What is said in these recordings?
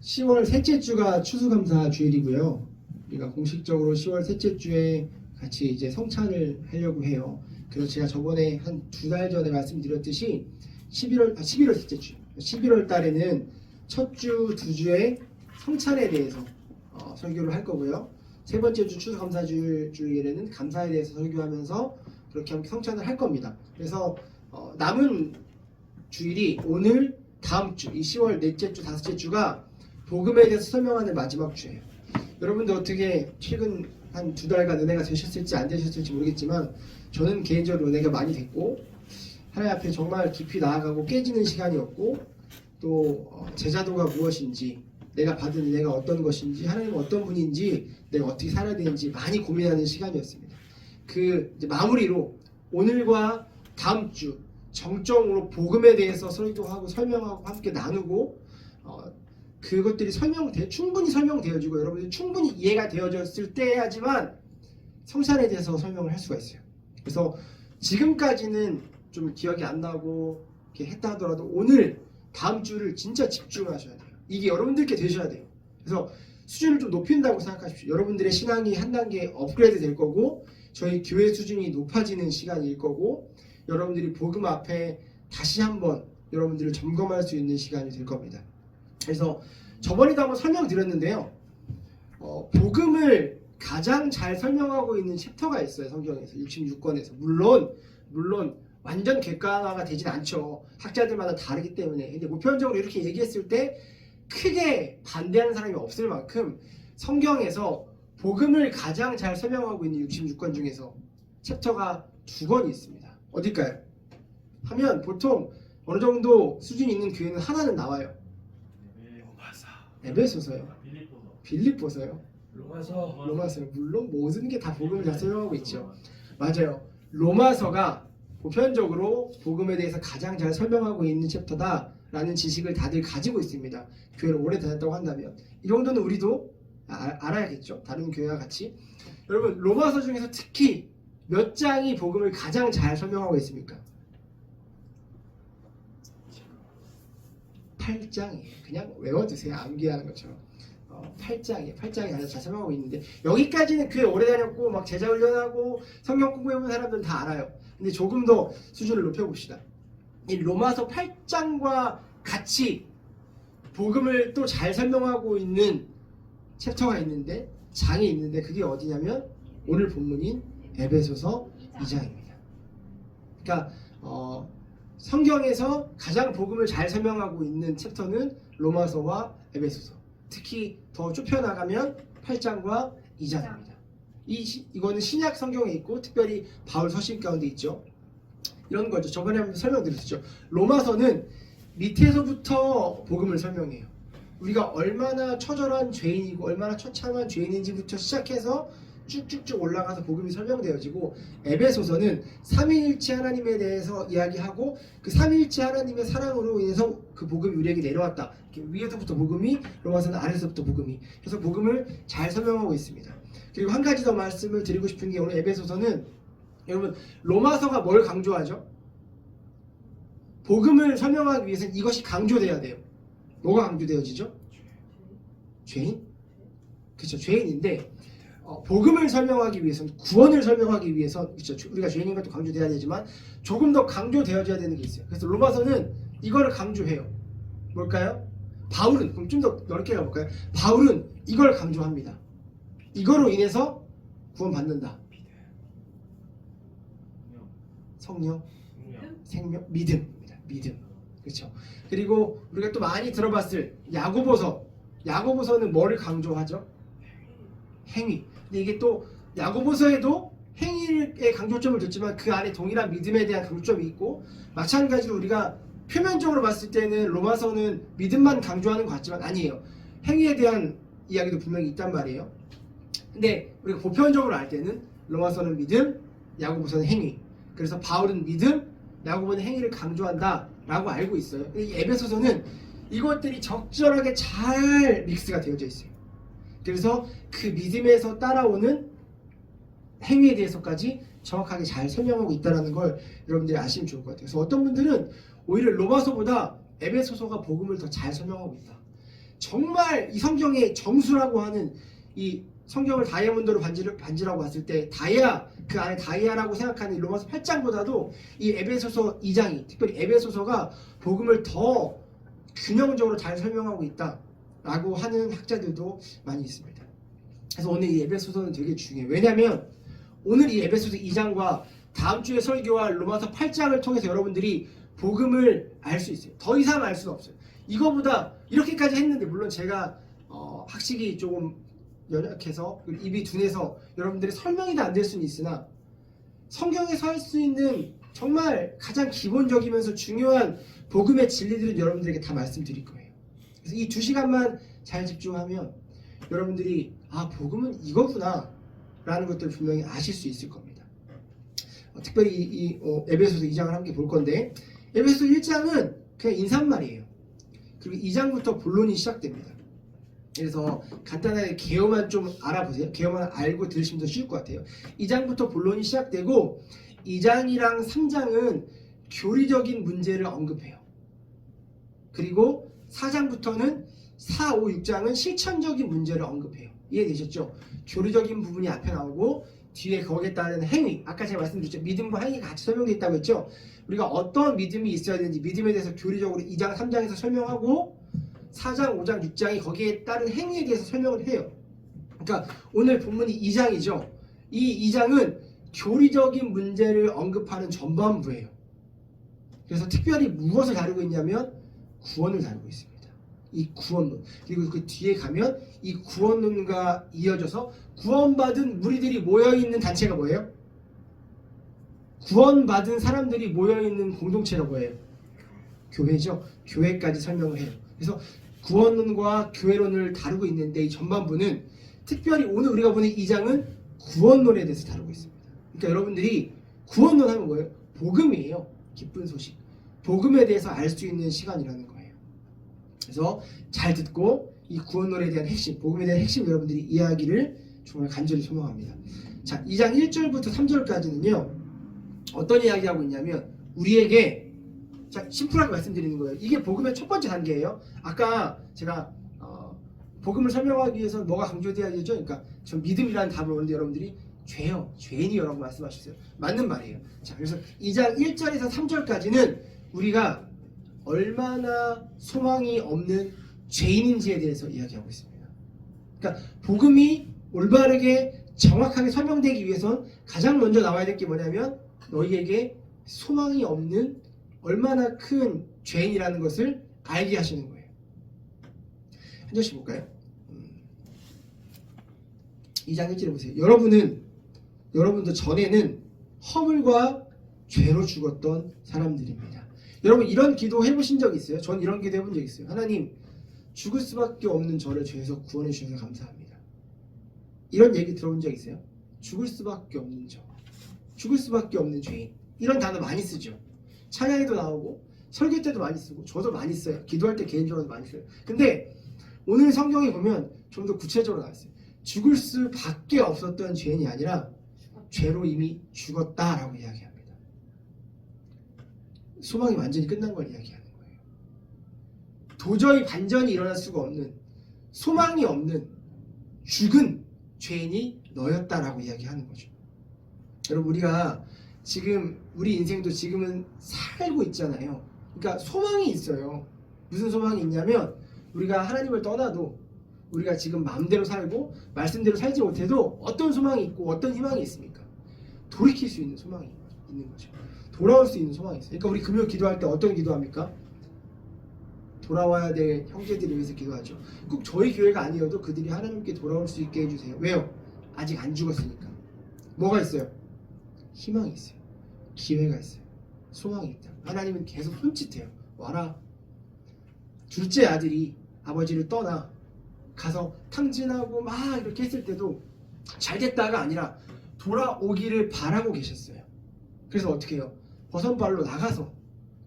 10월 셋째 주가 추수감사 주일이고요. 우리가 공식적으로 10월 셋째 주에 같이 이제 성찬을 하려고 해요. 그래서 제가 저번에 한 2달 전에 말씀드렸듯이 11월 셋째 주, 11월 달에는 첫 주, 두 주의 성찬에 대해서 설교를 할 거고요. 세 번째 주 추수감사 주일에는 감사에 대해서 설교하면서 그렇게 함께 성찬을 할 겁니다. 그래서 남은 주일이 오늘, 다음 주, 이 10월 넷째 주, 다섯째 주가 복음에 대해서 설명하는 마지막 주예요. 여러분들 어떻게 최근 한 2달간 은혜가 되셨을지 안 되셨을지 모르겠지만 저는 개인적으로 은혜가 많이 됐고 하나님 앞에 정말 깊이 나아가고 깨지는 시간이었고 또 제자도가 무엇인지, 내가 받은 은혜가 어떤 것인지, 하나님은 어떤 분인지, 내가 어떻게 살아야 되는지 많이 고민하는 시간이었습니다. 그 이제 마무리로 오늘과 다음 주 정점으로 복음에 대해서 설교하고 설명하고 함께 나누고 그것들이 충분히 설명되어지고 여러분들이 충분히 이해가 되어졌을 때야지만 성찬에 대해서 설명을 할 수가 있어요. 그래서 지금까지는 좀 기억이 안 나고 이렇게 했다 하더라도 오늘 다음 주를 진짜 집중하셔야 돼요. 이게 여러분들께 되셔야 돼요. 그래서 수준을 좀 높인다고 생각하십시오. 여러분들의 신앙이 한 단계 업그레이드 될 거고 저희 교회 수준이 높아지는 시간일 거고 여러분들이 복음 앞에 다시 한번 여러분들을 점검할 수 있는 시간이 될 겁니다. 그래서 저번에도 한번 설명드렸는데요. 복음을 가장 잘 설명하고 있는 챕터가 있어요. 성경에서 66권에서. 물론 완전 객관화가 되진 않죠. 학자들마다 다르기 때문에. 근데 보편적으로 이렇게 얘기했을 때 크게 반대하는 사람이 없을 만큼 성경에서 복음을 가장 잘 설명하고 있는 66권 중에서 챕터가 2권이 있습니다. 어딜까요? 하면 보통 어느 정도 수준이 있는 교회는 하나는 나와요. 에베소서요. 빌립보서요. 로마서요. 물론 모든 게 다 복음을 다 설명하고 있죠. 맞아요. 로마서가 보편적으로 복음에 대해서 가장 잘 설명하고 있는 챕터다라는 지식을 다들 가지고 있습니다. 교회를 오래 다녔다고 한다면 이 정도는 우리도 알아야겠죠. 다른 교회와 같이. 여러분 로마서 중에서 특히 몇 장이 복음을 가장 잘 설명하고 있습니까? 8장이에요. 그냥 외워두세요. 암기하는 것처럼. 8장이에요. 8장이 가장 잘 설명하고 있는데 여기까지는 교회 오래 다녔고 막 제자 훈련하고 성경 공부해본 사람들은 다 알아요. 근데 조금 더 수준을 높여봅시다. 이 로마서 8장과 같이 복음을 또 잘 설명하고 있는 챕터가 있는데 장이 있는데 그게 어디냐면 오늘 본문인 에베소서 2장입니다. 그러니까 성경에서 가장 복음을 잘 설명하고 있는 챕터는 로마서와 에베소서. 특히 더 좁혀나가면 8장과 2장입니다. 이거는 신약 성경에 있고 특별히 바울 서신 가운데 있죠. 이런 거죠. 저번에 한번 설명드렸죠. 로마서는 밑에서부터 복음을 설명해요. 우리가 얼마나 처절한 죄인이고 얼마나 처참한 죄인인지부터 시작해서 쭉쭉쭉 올라가서 복음이 설명되어지고 에베소서는 삼위일체 하나님에 대해서 이야기하고 그 삼위일체 하나님의 사랑으로 인해서 그 복음이 우리에게 내려왔다. 위에서부터 복음이, 로마서는 아래서부터 복음이. 그래서 복음을 잘 설명하고 있습니다. 그리고 한 가지 더 말씀을 드리고 싶은 게 오늘 에베소서는 여러분 로마서가 뭘 강조하죠? 복음을 설명하기 위해서는 이것이 강조돼야 돼요. 뭐가 강조되어지죠? 죄인? 그렇죠. 죄인인데 복음을 설명하기 위해서는 구원을 설명하기 위해서 그렇죠. 우리가 죄인인 것도 강조돼야 되지만 조금 더 강조되어져야 되는 게 있어요. 그래서 로마서는 이거를 강조해요. 뭘까요? 바울은 그럼 좀 더 넓게 가볼까요? 바울은 이걸 강조합니다. 이거로 인해서 구원받는다. 성령, 생명, 믿음입니다. 믿음. 그렇죠. 그리고 우리가 또 많이 들어봤을 야고보서는 뭐를 강조하죠? 행위. 근데 이게 또 야고보서에도 행위의 강조점을 뒀지만 그 안에 동일한 믿음에 대한 강조점이 있고 마찬가지로 우리가 표면적으로 봤을 때는 로마서는 믿음만 강조하는 것 같지만 아니에요. 행위에 대한 이야기도 분명히 있단 말이에요. 근데 우리가 보편적으로 알 때는 로마서는 믿음, 야고보서는 행위. 그래서 바울은 믿음, 야고보는 행위를 강조한다 라고 알고 있어요. 이 에베소서는 이것들이 적절하게 잘 믹스가 되어져 있어요. 그래서 그 믿음에서 따라오는 행위에 대해서까지 정확하게 잘 설명하고 있다는 걸 여러분들이 아시면 좋을 것 같아요. 그래서 어떤 분들은 오히려 로마서보다 에베소서가 복음을 더 잘 설명하고 있다. 정말 이 성경의 정수라고 하는 이 성경을 다이아몬드로 반지라고 봤을 때 다이아, 그 안에 다이아라고 생각하는 이 로마서 8장보다도 이 에베소서 2장이, 특별히 에베소서가 복음을 더 균형적으로 잘 설명하고 있다라고 하는 학자들도 많이 있습니다. 그래서 오늘 이 에베소서는 되게 중요해요. 왜냐하면 오늘 이 에베소서 2장과 다음 주에 설교와 로마서 8장을 통해서 여러분들이 복음을 알 수 있어요. 더 이상 알 수는 없어요. 이거보다 이렇게까지 했는데, 물론 제가 학식이 조금 연약해서 입이 둔해서 여러분들이 설명이 다 안 될 수는 있으나, 성경에서 할 수 있는 정말 가장 기본적이면서 중요한 복음의 진리들은 여러분들에게 다 말씀드릴 거예요. 그래서 이 2시간만 잘 집중하면 여러분들이 복음은 이거구나 라는 것들을 분명히 아실 수 있을 겁니다. 특별히 이 에베소서 2장을 함께 볼 건데, 에베소서 1장은 그냥 인사말이에요. 그리고 2장부터 본론이 시작됩니다. 그래서 간단하게 개요만 좀 알아보세요. 개요만 알고 들으시면 더 쉬울 것 같아요. 2장부터 본론이 시작되고 2장이랑 3장은 교리적인 문제를 언급해요. 그리고 4장부터는 4, 5, 6장은 실천적인 문제를 언급해요. 이해되셨죠? 교리적인 부분이 앞에 나오고 뒤에 거기에 따른 행위, 아까 제가 말씀드렸죠. 믿음과 행위가 같이 설명되어 있다고 했죠. 우리가 어떤 믿음이 있어야 되는지 믿음에 대해서 교리적으로 2장, 3장에서 설명하고 4장, 5장, 6장이 거기에 따른 행위에 대해서 설명을 해요. 그러니까 오늘 본문이 2장이죠. 이 2장은 교리적인 문제를 언급하는 전반부예요. 그래서 특별히 무엇을 다루고 있냐면 구원을 다루고 있습니다. 이 구원론. 그리고 그 뒤에 가면 이 구원론과 이어져서 구원받은 무리들이 모여있는 단체가 뭐예요? 구원받은 사람들이 모여있는 공동체가 뭐예요? 교회죠. 교회까지 설명을 해요. 그래서 구원론과 교회론을 다루고 있는데, 이 전반부는 특별히 오늘 우리가 보는 2장은 구원론에 대해서 다루고 있습니다. 그러니까 여러분들이 구원론 하면 뭐예요? 복음이에요. 기쁜 소식. 복음에 대해서 알 수 있는 시간이라는 거예요. 그래서 잘 듣고 이 구원론에 대한 핵심, 복음에 대한 핵심 여러분들이 이해하기를 정말 간절히 소망합니다. 자, 2장 1절부터 3절까지는요. 어떤 이야기하고 있냐면 우리에게, 자, 심플하게 말씀드리는 거예요. 이게 복음의 첫 번째 단계예요. 아까 제가 복음을 설명하기 위해서 뭐가 강조돼야 되죠? 그러니까 전 믿음이라는 답을 오는데 여러분들이 죄요, 죄인이요라고 말씀하셨어요. 맞는 말이에요. 자, 그래서 2장 1절에서 3절까지는 우리가 얼마나 소망이 없는 죄인인지에 대해서 이야기하고 있습니다. 그러니까 복음이 올바르게 정확하게 설명되기 위해선 가장 먼저 나와야 될 게 뭐냐면 너희에게 소망이 없는 얼마나 큰 죄인이라는 것을 알게 하시는 거예요. 한 절씩 볼까요? 2장 1절에 보세요. 여러분도 전에는 허물과 죄로 죽었던 사람들입니다. 여러분 이런 기도 해보신 적 있어요? 전 이런 기도 해본 적 있어요. 하나님, 죽을 수밖에 없는 저를 죄에서 구원해 주셔서 감사합니다. 이런 얘기 들어본 적 있어요? 죽을 수밖에 없는 저, 죽을 수밖에 없는 죄인, 이런 단어 많이 쓰죠. 찬양에도 나오고 설교 때도 많이 쓰고 저도 많이 써요. 기도할 때 개인적으로도 많이 써요. 근데 오늘 성경에 보면 좀 더 구체적으로 나왔어요. 죽을 수밖에 없었던 죄인이 아니라 죄로 이미 죽었다라고 이야기합니다. 소망이 완전히 끝난 걸 이야기하는 거예요. 도저히 반전이 일어날 수가 없는, 소망이 없는 죽은 죄인이 너였다라고 이야기하는 거죠. 여러분, 우리가 지금 우리 인생도 지금은 살고 있잖아요. 그러니까 소망이 있어요. 무슨 소망이 있냐면 우리가 하나님을 떠나도 우리가 지금 마음대로 살고 말씀대로 살지 못해도 어떤 소망이 있고 어떤 희망이 있습니까? 돌이킬 수 있는 소망이 있는 거죠. 돌아올 수 있는 소망이 있어요. 그러니까 우리 금요 기도할 때 어떤 기도합니까? 돌아와야 될 형제들을 위해서 기도하죠. 꼭 저희 교회가 아니어도 그들이 하나님께 돌아올 수 있게 해주세요. 왜요? 아직 안 죽었으니까. 뭐가 있어요? 희망이 있어요. 기회가 있어요. 소망이 있다. 하나님은 계속 손짓해요. 와라. 둘째 아들이 아버지를 떠나 가서 탕진하고 막 이렇게 했을 때도 잘 됐다가 아니라 돌아오기를 바라고 계셨어요. 그래서 어떻게 해요? 버선발로 나가서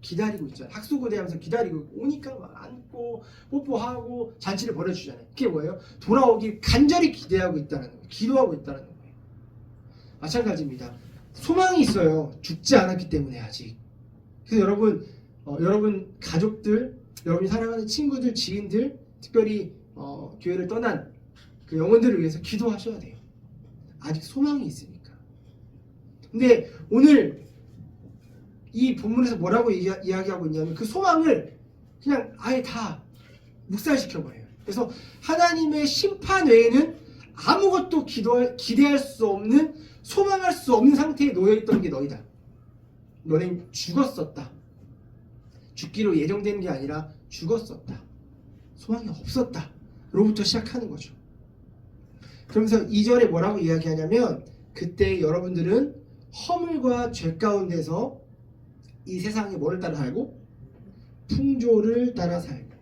기다리고 있잖아요. 학수고대하면서 기다리고 오니까 막 안고 뽀뽀하고 잔치를 벌여주잖아요. 그게 뭐예요? 돌아오길 간절히 기대하고 있다는 거예요. 기도하고 있다는 거예요. 마찬가지입니다. 소망이 있어요. 죽지 않았기 때문에 아직. 그래서 여러분 가족들, 여러분이 사랑하는 친구들, 지인들, 특별히 교회를 떠난 그 영혼들을 위해서 기도하셔야 돼요. 아직 소망이 있으니까. 근데 오늘 이 본문에서 뭐라고 이야기하고 있냐면 그 소망을 그냥 아예 다 묵살시켜버려요. 그래서 하나님의 심판 외에는 아무것도 기대할 수 없는, 소망할 수 없는 상태에 놓여있던 게 너희다. 너는 죽었었다. 죽기로 예정된 게 아니라 죽었었다. 소망이 없었다. 로부터 시작하는 거죠. 그러면서 2절에 뭐라고 이야기하냐면 그때 여러분들은 허물과 죄 가운데서 이 세상에 뭐를 따라 살고? 풍조를 따라 살고.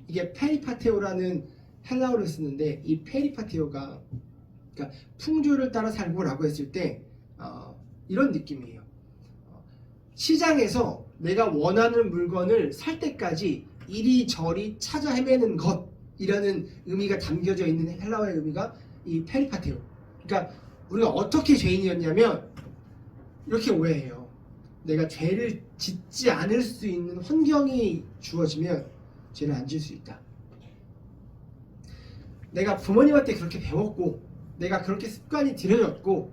이게 페리파테오라는 헬라어를 쓰는데 이 페리파테오가 그러니까 풍조를 따라 살고라고 했을 때 이런 느낌이에요. 시장에서 내가 원하는 물건을 살 때까지 이리저리 찾아 헤매는 것이라는 의미가 담겨져 있는 헬라어의 의미가 이 페리파테오. 그러니까 우리가 어떻게 죄인이었냐면 이렇게 오해해요. 내가 죄를 짓지 않을 수 있는 환경이 주어지면 죄를 안 질 수 있다. 내가 부모님한테 그렇게 배웠고 내가 그렇게 습관이 들여졌고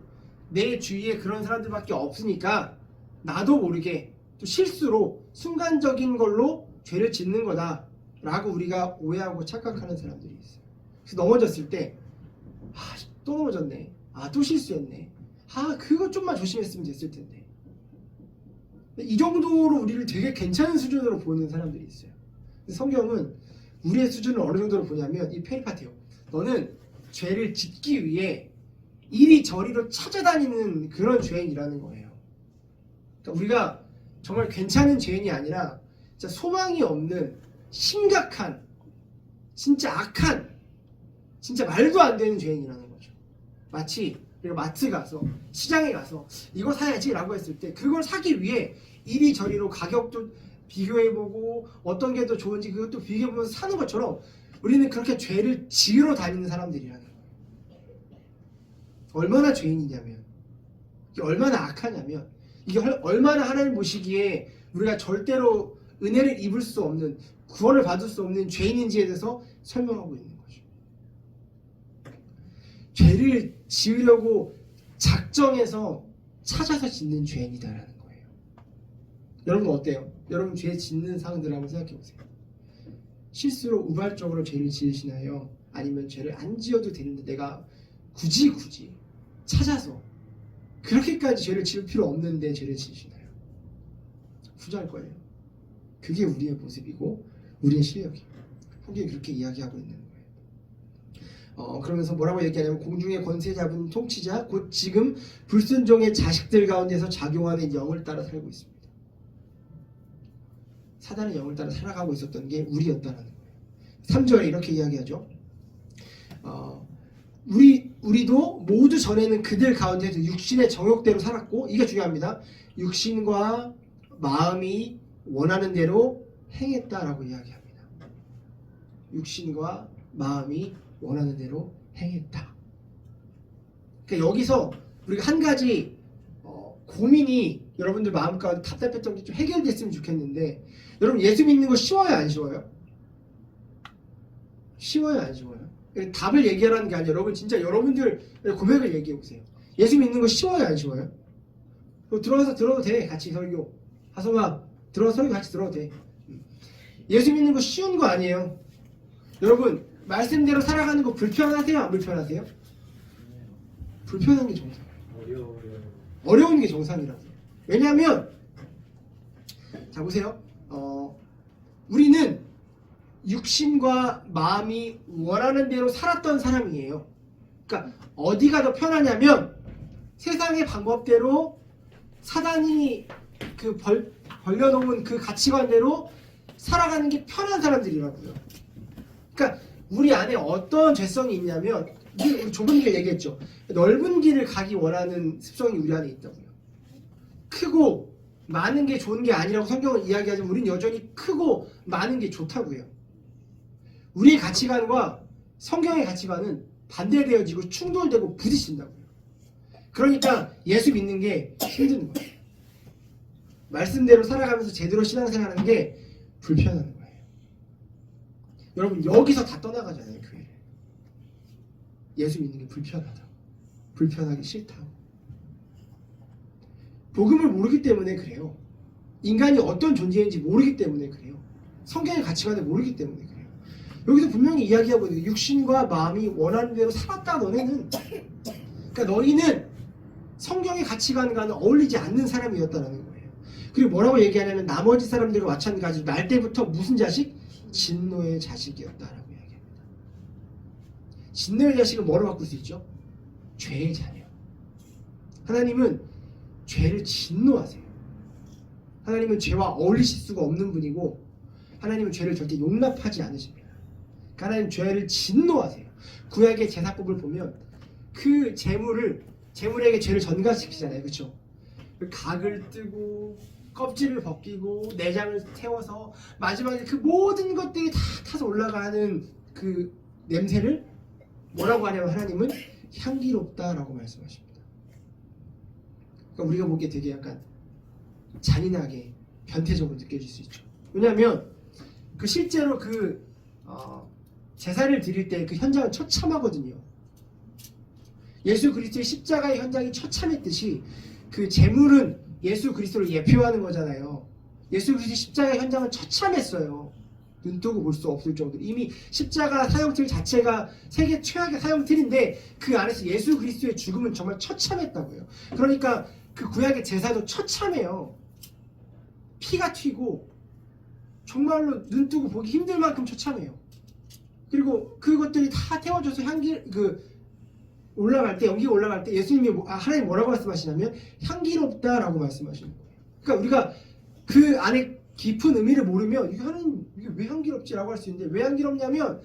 내 주위에 그런 사람들밖에 없으니까 나도 모르게 또 실수로 순간적인 걸로 죄를 짓는 거다 라고 우리가 오해하고 착각하는 사람들이 있어요. 그래서 넘어졌을 때 또 넘어졌네, 또 실수했네, 그거 좀만 조심했으면 됐을 텐데, 이 정도로 우리를 되게 괜찮은 수준으로 보는 사람들이 있어요. 성경은 우리의 수준을 어느 정도로 보냐면 이 페리파테오, 너는 죄를 짓기 위해 이리저리로 찾아다니는 그런 죄인이라는 거예요. 그러니까 우리가 정말 괜찮은 죄인이 아니라 진짜 소망이 없는 심각한, 진짜 악한, 진짜 말도 안 되는 죄인이라는 거죠. 마치 우리가 마트 가서, 시장에 가서 이거 사야지 라고 했을 때 그걸 사기 위해 이리저리로 가격도 비교해보고 어떤 게 더 좋은지 그것도 비교해보면서 사는 것처럼 우리는 그렇게 죄를 지으러 다니는 사람들이라는 거예요. 얼마나 죄인이냐면, 이게 얼마나 악하냐면, 이게 얼마나 하나님 보시기에 우리가 절대로 은혜를 입을 수 없는, 구원을 받을 수 없는 죄인인지에 대해서 설명하고 있는 거죠. 죄를 지으려고 작정해서 찾아서 짓는 죄인이다라는 거예요. 여러분 어때요? 여러분 죄 짓는 상황들 한번 생각해 보세요. 실수로 우발적으로 죄를 지으시나요? 아니면 죄를 안 지어도 되는데 내가 굳이 찾아서 그렇게까지 죄를 지을 필요 없는데 죄를 지으시나요? 후자일 거예요. 그게 우리의 모습이고 우리의 실력이에요. 성경이 그렇게 이야기하고 있는 거예요. 그러면서 뭐라고 얘기하냐면 공중의 권세 잡은 통치자 곧 지금 불순종의 자식들 가운데서 작용하는 영을 따라 살고 있습니다. 사단의 영을 따라 살아가고 있었던 게 우리였다는 거예요. 3절에 이렇게 이야기하죠. 우리도 모두 전에는 그들 가운데서 육신의 정욕대로 살았고, 이게 중요합니다. 육신과 마음이 원하는 대로 행했다라고 이야기합니다. 육신과 마음이 원하는 대로 행했다. 그러니까 여기서 우리가 한 가지 고민이 여러분들 마음 가운데 답답했던 게 좀 해결됐으면 좋겠는데, 여러분 예수 믿는 거 쉬워요, 안 쉬워요? 쉬워요, 안 쉬워요? 답을 얘기하라는 게 아니라 여러분 진짜 여러분들 고백을 얘기해 보세요. 예수 믿는 거 쉬워요, 안 쉬워요? 들어와서 들어도 돼. 같이 설교. 하성아 들어와서 설교 같이 들어도 돼. 예수 믿는 거 쉬운 거 아니에요. 여러분 말씀대로 살아가는 거 불편하세요, 안 불편하세요? 불편한 게 정상이에요. 어려운 게 정상이라서. 왜냐하면 자 보세요. 우리는 육신과 마음이 원하는 대로 살았던 사람이에요. 그러니까 어디가 더 편하냐면 세상의 방법대로 사단이 벌려놓은 그 가치관대로 살아가는 게 편한 사람들이라고요. 그러니까 우리 안에 어떤 죄성이 있냐면, 우리 좁은 길 얘기했죠. 넓은 길을 가기 원하는 습성이 우리 안에 있다고요. 크고 많은 게 좋은 게 아니라고 성경은 이야기하지만 우리는 여전히 크고 많은 게 좋다고요. 우리의 가치관과 성경의 가치관은 반대되어지고 충돌되고 부딪힌다고요. 그러니까 예수 믿는 게 힘든 거예요. 말씀대로 살아가면서 제대로 신앙생활하는 게 불편한 거예요. 여러분 여기서 다 떠나가잖아요. 교회를. 예수 믿는 게 불편하다. 불편하기 싫다고. 복음을 모르기 때문에 그래요. 인간이 어떤 존재인지 모르기 때문에 그래요. 성경의 가치관을 모르기 때문에 그래요. 여기서 분명히 이야기하고 있는 게 육신과 마음이 원하는 대로 살았다 너네는. 그러니까 너희는 성경의 가치관과는 어울리지 않는 사람이었다는 거예요. 그리고 뭐라고 얘기하냐면 나머지 사람들과 마찬가지로 날 때부터 무슨 자식? 진노의 자식이었다라고 이야기합니다. 진노의 자식은 뭐로 바꿀 수 있죠? 죄의 자녀. 하나님은 죄를 진노하세요. 하나님은 죄와 어울리실 수가 없는 분이고 하나님은 죄를 절대 용납하지 않으십니다. 하나님은 죄를 진노하세요. 구약의 제사법을 보면 그 제물에게 죄를 전가시키잖아요. 그렇죠? 각을 뜨고 껍질을 벗기고 내장을 태워서 마지막에 그 모든 것들이 다 타서 올라가는 그 냄새를 뭐라고 하냐면 하나님은 향기롭다라고 말씀하십니다. 그러니까 우리가 보기에 되게 약간 잔인하게 변태적으로 느껴질 수 있죠. 왜냐하면 그 실제로 제사를 드릴 때 그 현장은 처참하거든요. 예수 그리스도의 십자가의 현장이 처참했듯이 그 제물은 예수 그리스도를 예표하는 거잖아요. 예수 그리스도의 십자가의 현장은 처참했어요. 눈뜨고 볼 수 없을 정도로 이미 십자가 사형틀 자체가 세계 최악의 사형틀인데 그 안에서 예수 그리스도의 죽음은 정말 처참했다고요. 그러니까 그 구약의 제사도 처참해요. 피가 튀고 정말로 눈뜨고 보기 힘들 만큼 처참해요. 그리고 그것들이 다 태워져서 올라갈 때 연기가 올라갈 때 예수님이 하나님 뭐라고 말씀하시냐면 향기롭다라고 말씀하시는 거예요. 그러니까 우리가 그 안에 깊은 의미를 모르면 이게 왜 향기롭지라고 할 수 있는데 왜 향기롭냐면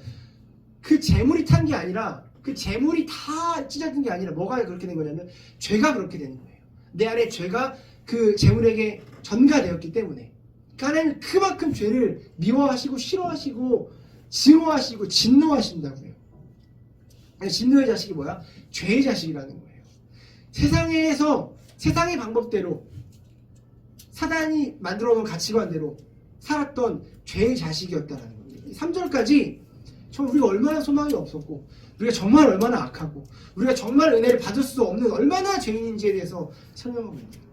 그 재물이 탄 게 아니라 그 재물이 다 찢어진 게 아니라 뭐가 그렇게 된 거냐면 죄가 그렇게 되는 거예요. 내 안에 죄가 그 재물에게 전가되었기 때문에 하나님은 그만큼 죄를 미워하시고 싫어하시고 증오하시고 진노하신다고요. 진노의 자식이 뭐야? 죄의 자식이라는 거예요. 세상의 방법대로 사단이 만들어 놓은 가치관대로 살았던 죄의 자식이었다는 겁니다. 3절까지 우리가 얼마나 소망이 없었고 우리가 정말 얼마나 악하고 우리가 정말 은혜를 받을 수 없는 얼마나 죄인인지에 대해서 설명하고 있는 거예요.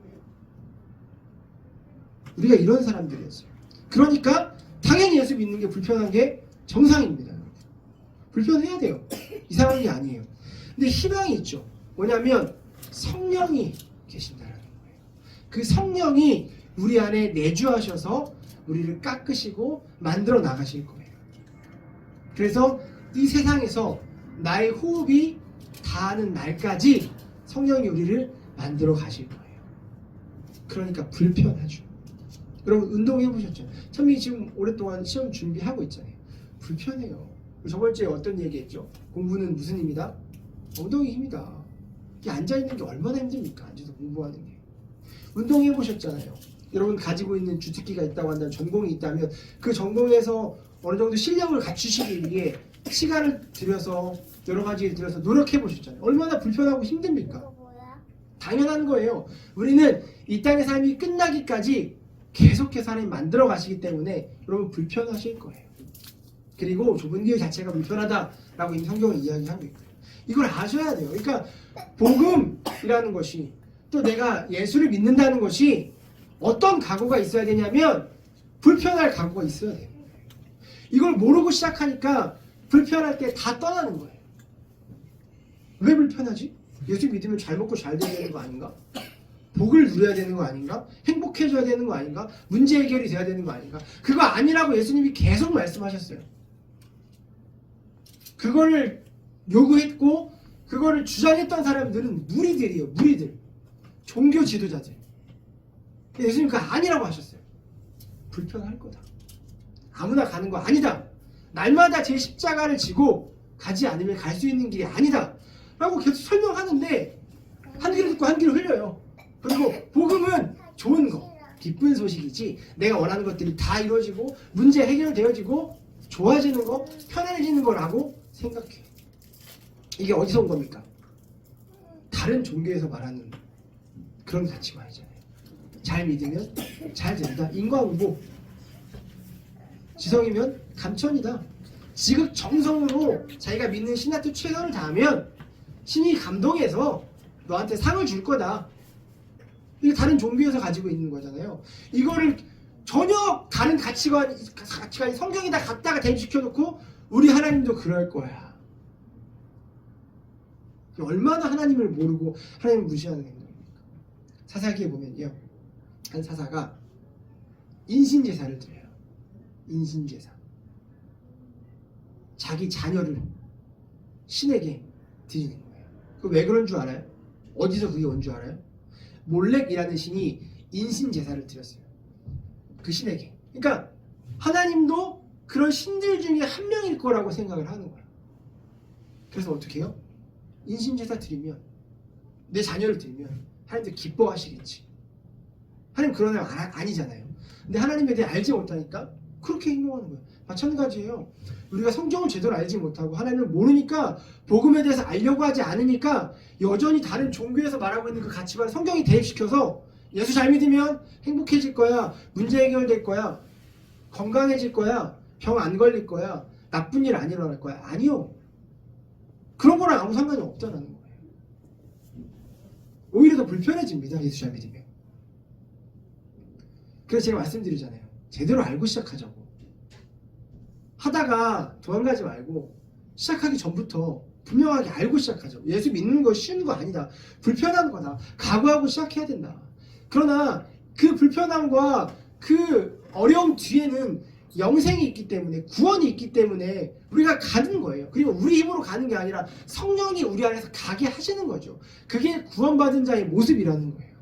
우리가 이런 사람들이었어요. 그러니까 당연히 예수 믿는 게 불편한 게 정상입니다. 불편해야 돼요. 이상한 게 아니에요. 근데 희망이 있죠. 뭐냐면 성령이 계신다는 거예요. 그 성령이 우리 안에 내주하셔서 우리를 깎으시고 만들어 나가실 거예요. 그래서 이 세상에서 나의 호흡이 닿는 날까지 성령이 우리를 만들어 가실 거예요. 그러니까 불편하죠. 여러분 운동해 보셨죠? 천민이 지금 오랫동안 시험 준비하고 있잖아요. 불편해요. 저번 주에 어떤 얘기했죠? 공부는 무슨 힘이다? 엉덩이 힘이다. 이게 앉아있는 게 얼마나 힘듭니까? 앉아서 공부하는 게. 운동해 보셨잖아요. 여러분 가지고 있는 주특기가 있다고 한다면 전공이 있다면 그 전공에서 어느 정도 실력을 갖추시기 위해 시간을 들여서 여러 가지를 들여서 노력해 보셨잖아요. 얼마나 불편하고 힘듭니까? 당연한 거예요. 우리는 이 땅의 삶이 끝나기까지 계속해서 하나님 만들어 가시기 때문에 여러분 불편하실 거예요. 그리고 좁은 길 자체가 불편하다라고 이미 성경은 이야기하고 있고요. 이걸 아셔야 돼요. 그러니까 복음이라는 것이 또 내가 예수를 믿는다는 것이 어떤 각오가 있어야 되냐면 불편할 각오가 있어야 돼요. 이걸 모르고 시작하니까 불편할 때 다 떠나는 거예요. 왜 불편하지? 예수 믿으면 잘 먹고 잘 돼야 되는 거 아닌가? 복을 누려야 되는 거 아닌가? 행복해져야 되는 거 아닌가? 문제 해결이 돼야 되는 거 아닌가? 그거 아니라고 예수님이 계속 말씀하셨어요. 그거를 요구했고 그거를 주장했던 사람들은 무리들이에요. 무리들. 종교 지도자들. 예수님 그거 아니라고 하셨어요. 불편할 거다. 아무나 가는 거 아니다. 날마다 제 십자가를 지고 가지 않으면 갈 수 있는 길이 아니다. 라고 계속 설명하는데 한 귀를 듣고 한 귀를 흘려요. 그리고 복음은 좋은 거, 기쁜 소식이지 내가 원하는 것들이 다 이루어지고 문제 해결되어지고 좋아지는 거, 편안해지는 거라고 생각해요. 이게 어디서 온 겁니까? 다른 종교에서 말하는 그런 가치관이잖아요. 잘 믿으면 잘 된다. 인과응보. 지성이면 감천이다. 지극정성으로 자기가 믿는 신한테 최선을 다하면 신이 감동해서 너한테 상을 줄 거다. 이게 다른 종교에서 가지고 있는 거잖아요. 이거를 전혀 다른 가치관이 성경에다 갖다가 대입시켜놓고 우리 하나님도 그럴 거야. 얼마나 하나님을 모르고 하나님을 무시하는 행동입니까? 사사기에 보면요, 한 사사가 인신제사를 드려요. 인신제사. 자기 자녀를 신에게 드리는 거예요. 그 왜 그런 줄 알아요? 어디서 그게 온 줄 알아요? 몰렉이라는 신이 인신제사를 드렸어요. 그 신에게. 그러니까 하나님도 그런 신들 중에 한 명일 거라고 생각을 하는 거예요. 그래서 어떻게 해요? 인신제사 드리면, 내 자녀를 드리면 하나님도 기뻐하시겠지. 하나님 그런 사람 아니잖아요. 근데 하나님에 대해 알지 못하니까 그렇게 행동하는 거예요. 마찬가지예요. 우리가 성경을 제대로 알지 못하고 하나님을 모르니까, 복음에 대해서 알려고 하지 않으니까 여전히 다른 종교에서 말하고 있는 그 가치관을 성경이 대입시켜서 예수 잘 믿으면 행복해질 거야, 문제 해결될 거야, 건강해질 거야, 병 안 걸릴 거야, 나쁜 일 안 일어날 거야. 아니요. 그런 거랑 아무 상관이 없다는 거예요. 오히려 더 불편해집니다, 예수 잘 믿으면. 그래서 제가 말씀드리잖아요. 제대로 알고 시작하자고. 하다가 도망가지 말고 시작하기 전부터 분명하게 알고 시작하자고. 예수 믿는 거 쉬운 거 아니다. 불편한 거다. 각오하고 시작해야 된다. 그러나 그 불편함과 그 어려움 뒤에는 영생이 있기 때문에, 구원이 있기 때문에 우리가 가는 거예요. 그리고 우리 힘으로 가는 게 아니라 성령이 우리 안에서 가게 하시는 거죠. 그게 구원받은 자의 모습이라는 거예요.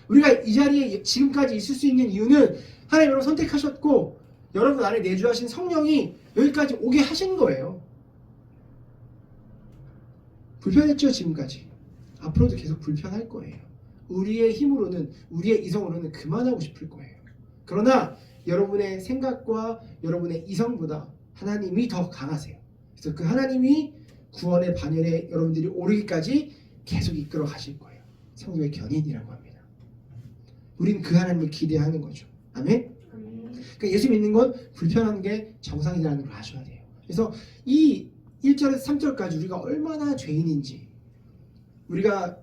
우리가 이 자리에 지금까지 있을 수 있는 이유는 하나님 여러분 선택하셨고 여러분 안에 내주하신 성령이 여기까지 오게 하신 거예요. 불편했죠, 지금까지. 앞으로도 계속 불편할 거예요. 우리의 힘으로는, 우리의 이성으로는 그만하고 싶을 거예요. 그러나 여러분의 생각과 여러분의 이성보다 하나님이 더 강하세요. 그래서 그 하나님이 구원의 반열에 여러분들이 오르기까지 계속 이끌어 가실 거예요. 성도의 견인이라고 합니다. 우린 그 하나님을 기대하는 거죠. 아멘? 그러니까 예수 믿는 건 불편한 게 정상이라는 걸 아셔야 돼요. 그래서 이 1절에서 3절까지 우리가 얼마나 죄인인지, 우리가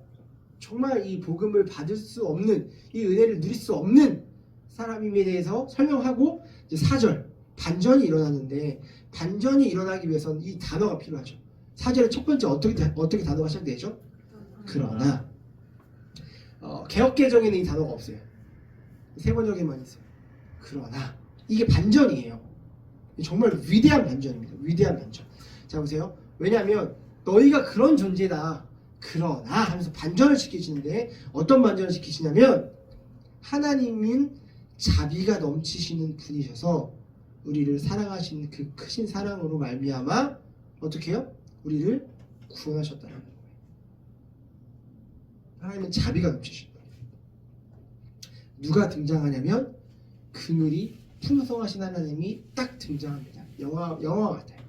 정말 이 복음을 받을 수 없는, 이 은혜를 누릴 수 없는 사람임에 대해서 설명하고, 이제 4절 반전이 일어나는데, 반전이 일어나기 위해서는 이 단어가 필요하죠. 4절의 첫 번째 어떻게 단어가 시작되죠? 그러나. 개역개정에는 이 단어가 없어요. 세 번역에만 있어요. 그러나. 이게 반전이에요. 정말 위대한 반전입니다. 위대한 반전. 자, 보세요. 왜냐하면 너희가 그런 존재다, 그러나 하면서 반전을 시키시는데, 어떤 반전을 시키시냐면, 하나님은 자비가 넘치시는 분이셔서 우리를 사랑하신 그 크신 사랑으로 말미암아 어떻게 해요? 우리를 구원하셨다는 거예요. 하나님은 자비가 넘치신 분이에요. 누가 등장하냐면 긍휼이 풍성하신 하나님이 딱 등장합니다. 영화 같아요.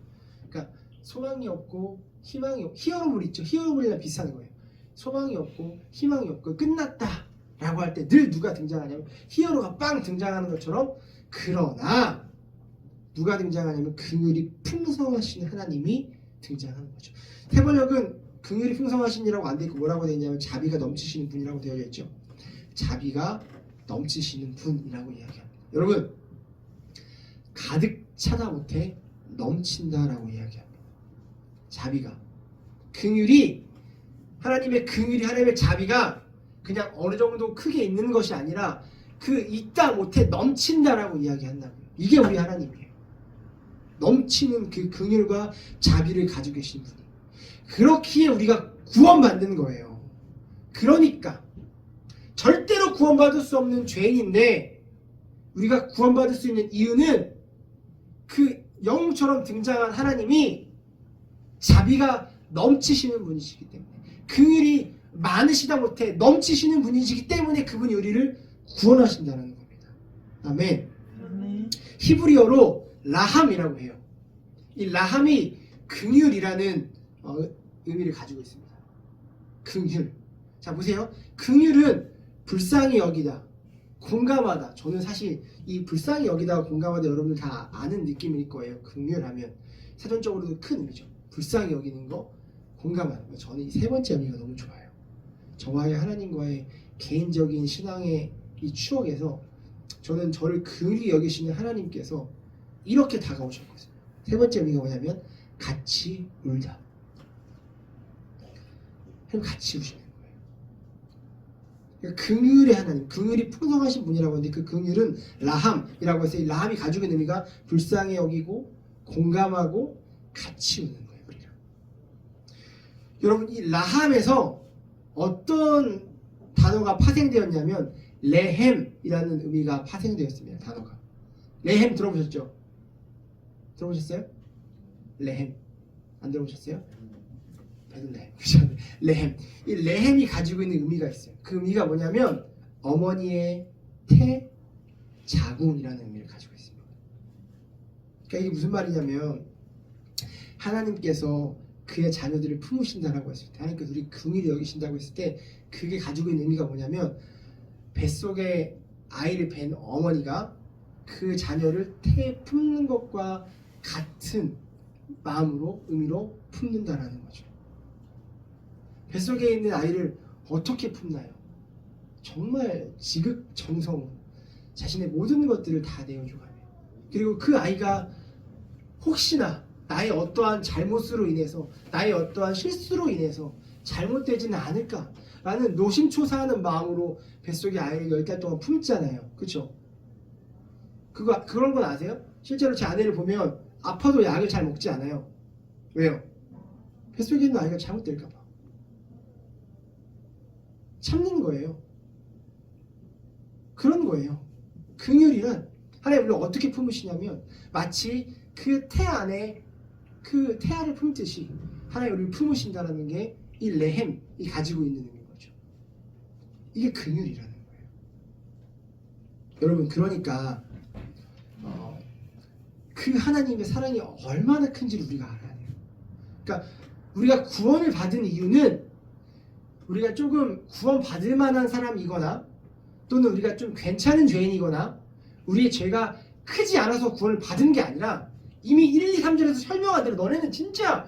그러니까 소망이 없고 희망이 없고, 히어로물 있죠. 히어로물이랑 비슷한 거예요. 소망이 없고 희망이 없고 끝났다 라고 할 때 늘 누가 등장하냐면 히어로가 빵 등장하는 것처럼, 그러나 누가 등장하냐면 긍휼이 풍성하신 하나님이 등장하는 거죠. 해번역은 긍휼이 풍성하신이라고 안 돼 있고 뭐라고 되어 있냐면 자비가 넘치시는 분이라고 되어 있죠. 자비가 넘치시는 분이라고 이야기합니다. 여러분, 가득 차다 못해 넘친다라고 이야기합니다. 자비가, 긍휼이, 하나님의 긍휼이, 하나님의 자비가 그냥 어느 정도 크게 있는 것이 아니라 그 있다 못해 넘친다라고 이야기한다고요. 이게 우리 하나님이에요. 넘치는 그 긍휼과 자비를 가지고 계신 분이. 그렇기에 우리가 구원받는 거예요. 그러니까 절대로 구원받을 수 없는 죄인인데 우리가 구원받을 수 있는 이유는 그 영웅처럼 등장한 하나님이 자비가 넘치시는 분이시기 때문에, 긍휼이 많으시다 못해 넘치시는 분이시기 때문에 그분이 우리를 구원하신다는 겁니다. 아멘. 히브리어로 라함이라고 해요. 이 라함이 긍휼이라는 의미를 가지고 있습니다. 긍휼. 자, 보세요. 긍휼은 불쌍히 여기다, 공감하다. 저는 사실 이 불쌍히 여기다, 공감하다 여러분들 다 아는 느낌일 거예요. 긍휼하면 사전적으로도 큰 의미죠. 불쌍히 여기는 거, 공감하는 거. 저는 이 세 번째 의미가 너무 좋아요. 저와의 하나님과의 개인적인 신앙의 이 추억에서 저는 저를 긍휼히 여기시는 하나님께서 이렇게 다가오셨거든요. 세 번째 의미가 뭐냐면 같이 울다. 하나님 같이 우시는 거예요. 그러니까 긍휼의 하나님, 긍휼이 풍성하신 분이라고 하는데 그 긍휼은 라함이라고 해서 이 라함이 가지고 있는 의미가 불쌍히 여기고 공감하고 같이 우는 거예요. 우리랑. 여러분 이 라함에서 어떤 단어가 파생되었냐면 레헴이라는 의미가 파생되었습니다. 단어가. 레헴 들어보셨죠? 들어보셨어요? 레헴 안 들어보셨어요? 베들레헴. 레헴. 이 레헴이 가지고 있는 의미가 있어요. 그 의미가 뭐냐면 어머니의 태 자궁이라는 의미를 가지고 있습니다. 그러니까 이게 무슨 말이냐면 하나님께서 그의 자녀들을 품으신다라고 했을 때, 하나님께서 우리 긍휼히 여기신다고 했을 때 그게 가지고 있는 의미가 뭐냐면 뱃속에 아이를 뵌 어머니가 그 자녀를 태에 품는 것과 같은 마음으로, 의미로 품는다라는 거죠. 뱃속에 있는 아이를 어떻게 품나요? 정말 지극정성으로 자신의 모든 것들을 다 내어줘가며, 그리고 그 아이가 혹시나 나의 어떠한 잘못으로 인해서, 나의 어떠한 실수로 인해서 잘못되지는 않을까라는 노심초사하는 마음으로 뱃속에 아이를 10달 동안 품잖아요. 그렇죠? 그런 건 아세요? 실제로 제 아내를 보면 아파도 약을 잘 먹지 않아요. 왜요? 뱃속에 있는 아이가 잘못될까봐 참는 거예요. 그런 거예요. 긍휼이란 하나님 우리를 어떻게 품으시냐면 마치 그 태 안에 그 태아를 품듯이 하나님 우리를 품으신다는 게 이 레헴이 가지고 있는 의미인 거죠. 이게 긍휼이라는 거예요. 여러분 그러니까 그 하나님의 사랑이 얼마나 큰지를 우리가 알아야 돼요. 그러니까 우리가 구원을 받은 이유는 우리가 조금 구원받을 만한 사람이거나 또는 우리가 좀 괜찮은 죄인이거나 우리의 죄가 크지 않아서 구원을 받은 게 아니라 이미 1, 2, 3절에서 설명한 대로 너네는 진짜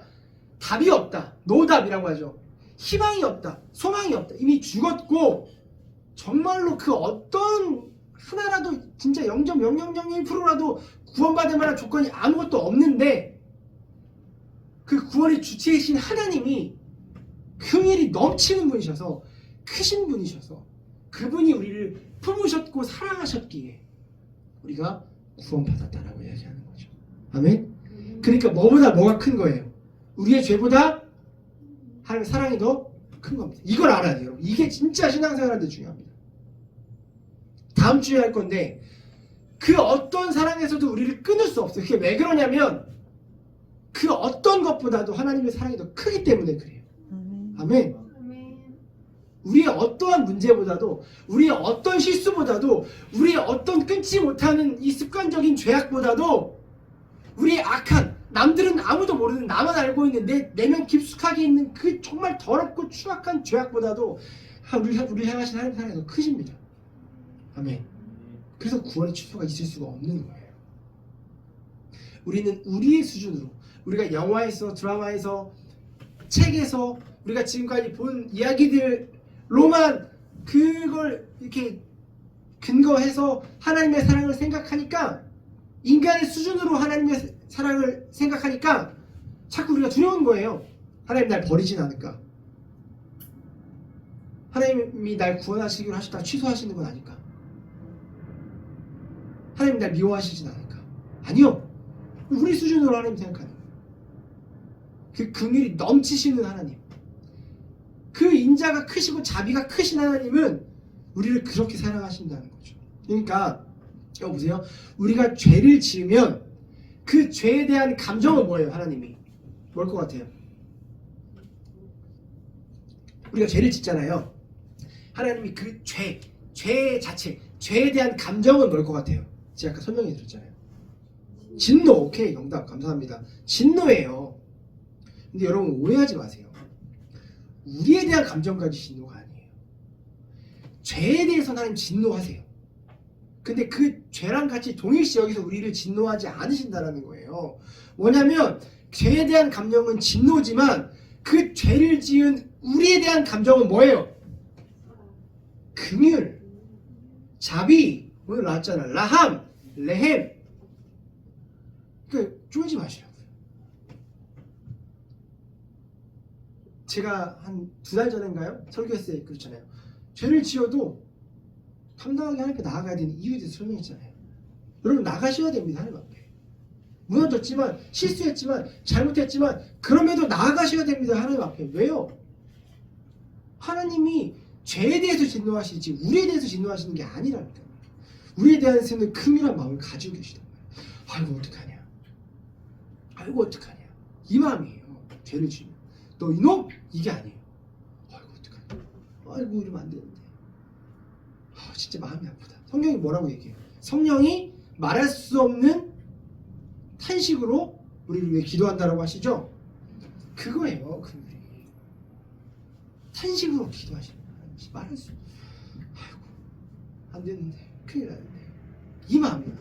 답이 없다. 노답이라고 하죠. 희망이 없다. 소망이 없다. 이미 죽었고 정말로 그 어떤 하나라도 진짜 0.0001%라도 구원받을 만한 조건이 아무것도 없는데 그 구원의 주체이신 하나님이 긍휼이 넘치는 분이셔서 크신 분이셔서 그분이 우리를 품으셨고 사랑하셨기에 우리가 구원받았다라고 이야기하는 거죠. 아멘? 그러니까 뭐가 큰 거예요? 우리의 죄보다 하나님의 사랑이 더 큰 겁니다. 이걸 알아야 돼요. 여러분. 이게 진짜 신앙생활하는데 중요합니다. 다음 주에 할 건데 그 어떤 사랑에서도 우리를 끊을 수 없어요. 그게 왜 그러냐면 그 어떤 것보다도 하나님의 사랑이 더 크기 때문에 그래요. 아멘. 우리의 어떠한 문제보다도 우리의 어떤 실수보다도 우리의 어떤 끊지 못하는 이 습관적인 죄악보다도 우리의 악한 남들은 아무도 모르는 나만 알고 있는 내 내면 깊숙하게 있는 그 정말 더럽고 추악한 죄악보다도 우리를 향하신 하나님의 사랑이 더 크십니다. 아멘. 그래서 구원의 취소가 있을 수가 없는 거예요. 우리는 우리의 수준으로 우리가 영화에서 드라마에서 책에서 우리가 지금까지 본 이야기들로만 그걸 이렇게 근거해서 하나님의 사랑을 생각하니까 인간의 수준으로 하나님의 사랑을 생각하니까 자꾸 우리가 두려운 거예요. 하나님 날 버리진 않을까? 하나님이 날 구원하시기로 하셨다 취소하시는 건 아닐까? 하나님 날 미워하시진 않을까? 아니요. 우리 수준으로 하나님 생각하는 거예요. 그 긍휼이 넘치시는 하나님, 그 인자가 크시고 자비가 크신 하나님은 우리를 그렇게 사랑하신다는 거죠. 그러니까 여기 보세요. 우리가 죄를 지으면 그 죄에 대한 감정은 뭐예요? 하나님이 뭘 것 같아요? 우리가 죄를 짓잖아요. 하나님이 그 죄 자체, 죄에 대한 감정은 뭘 것 같아요? 제가 아까 설명해 드렸잖아요. 진노. 오케이, 정답 감사합니다. 진노예요. 근데 여러분 오해하지 마세요. 우리에 대한 감정 가지신 진노가 아니에요. 죄에 대해서 하나님 진노하세요. 근데 그 죄랑 같이 동일시 여기서 우리를 진노하지 않으신다라는 거예요. 뭐냐면 죄에 대한 감정은 진노지만 그 죄를 지은 우리에 대한 감정은 뭐예요? 긍휼, 자비, 오늘 나왔잖아. 라함, 레헴. 그러니까 쫄지 마시라고요. 제가 한 2달 전인가요? 설교했을 때 그렇잖아요. 죄를 지어도 당당하게 하나님께 나아가야 되는 이유에 대해서 설명했잖아요. 여러분 나가셔야 됩니다. 하나님 앞에. 무너졌지만 실수했지만 잘못했지만 그럼에도 나아가셔야 됩니다. 하나님 앞에. 왜요? 하나님이 죄에 대해서 진노하시지 우리에 대해서 진노하시는 게 아니라니까요. 우리에 대해서는 긍휼한 마음을 가지고 계시단 말이에요. 아이고 어떡하냐. 아이고 어떡하냐. 이 마음이에요. 죄를 지으면. 너 이놈? 이게 아니에요. 아이고 어떡하냐. 아이고 이러면 안 되는데. 진짜 마음이 아프다. 성경이 뭐라고 얘기해요? 성령이 말할 수 없는 탄식으로 우리를 위해 기도한다라고 하시죠? 그거예요. 그분이 탄식으로 기도하시는 거예요. 말할 수 아이고 안 되는데 큰일 나는데 이 마음이야.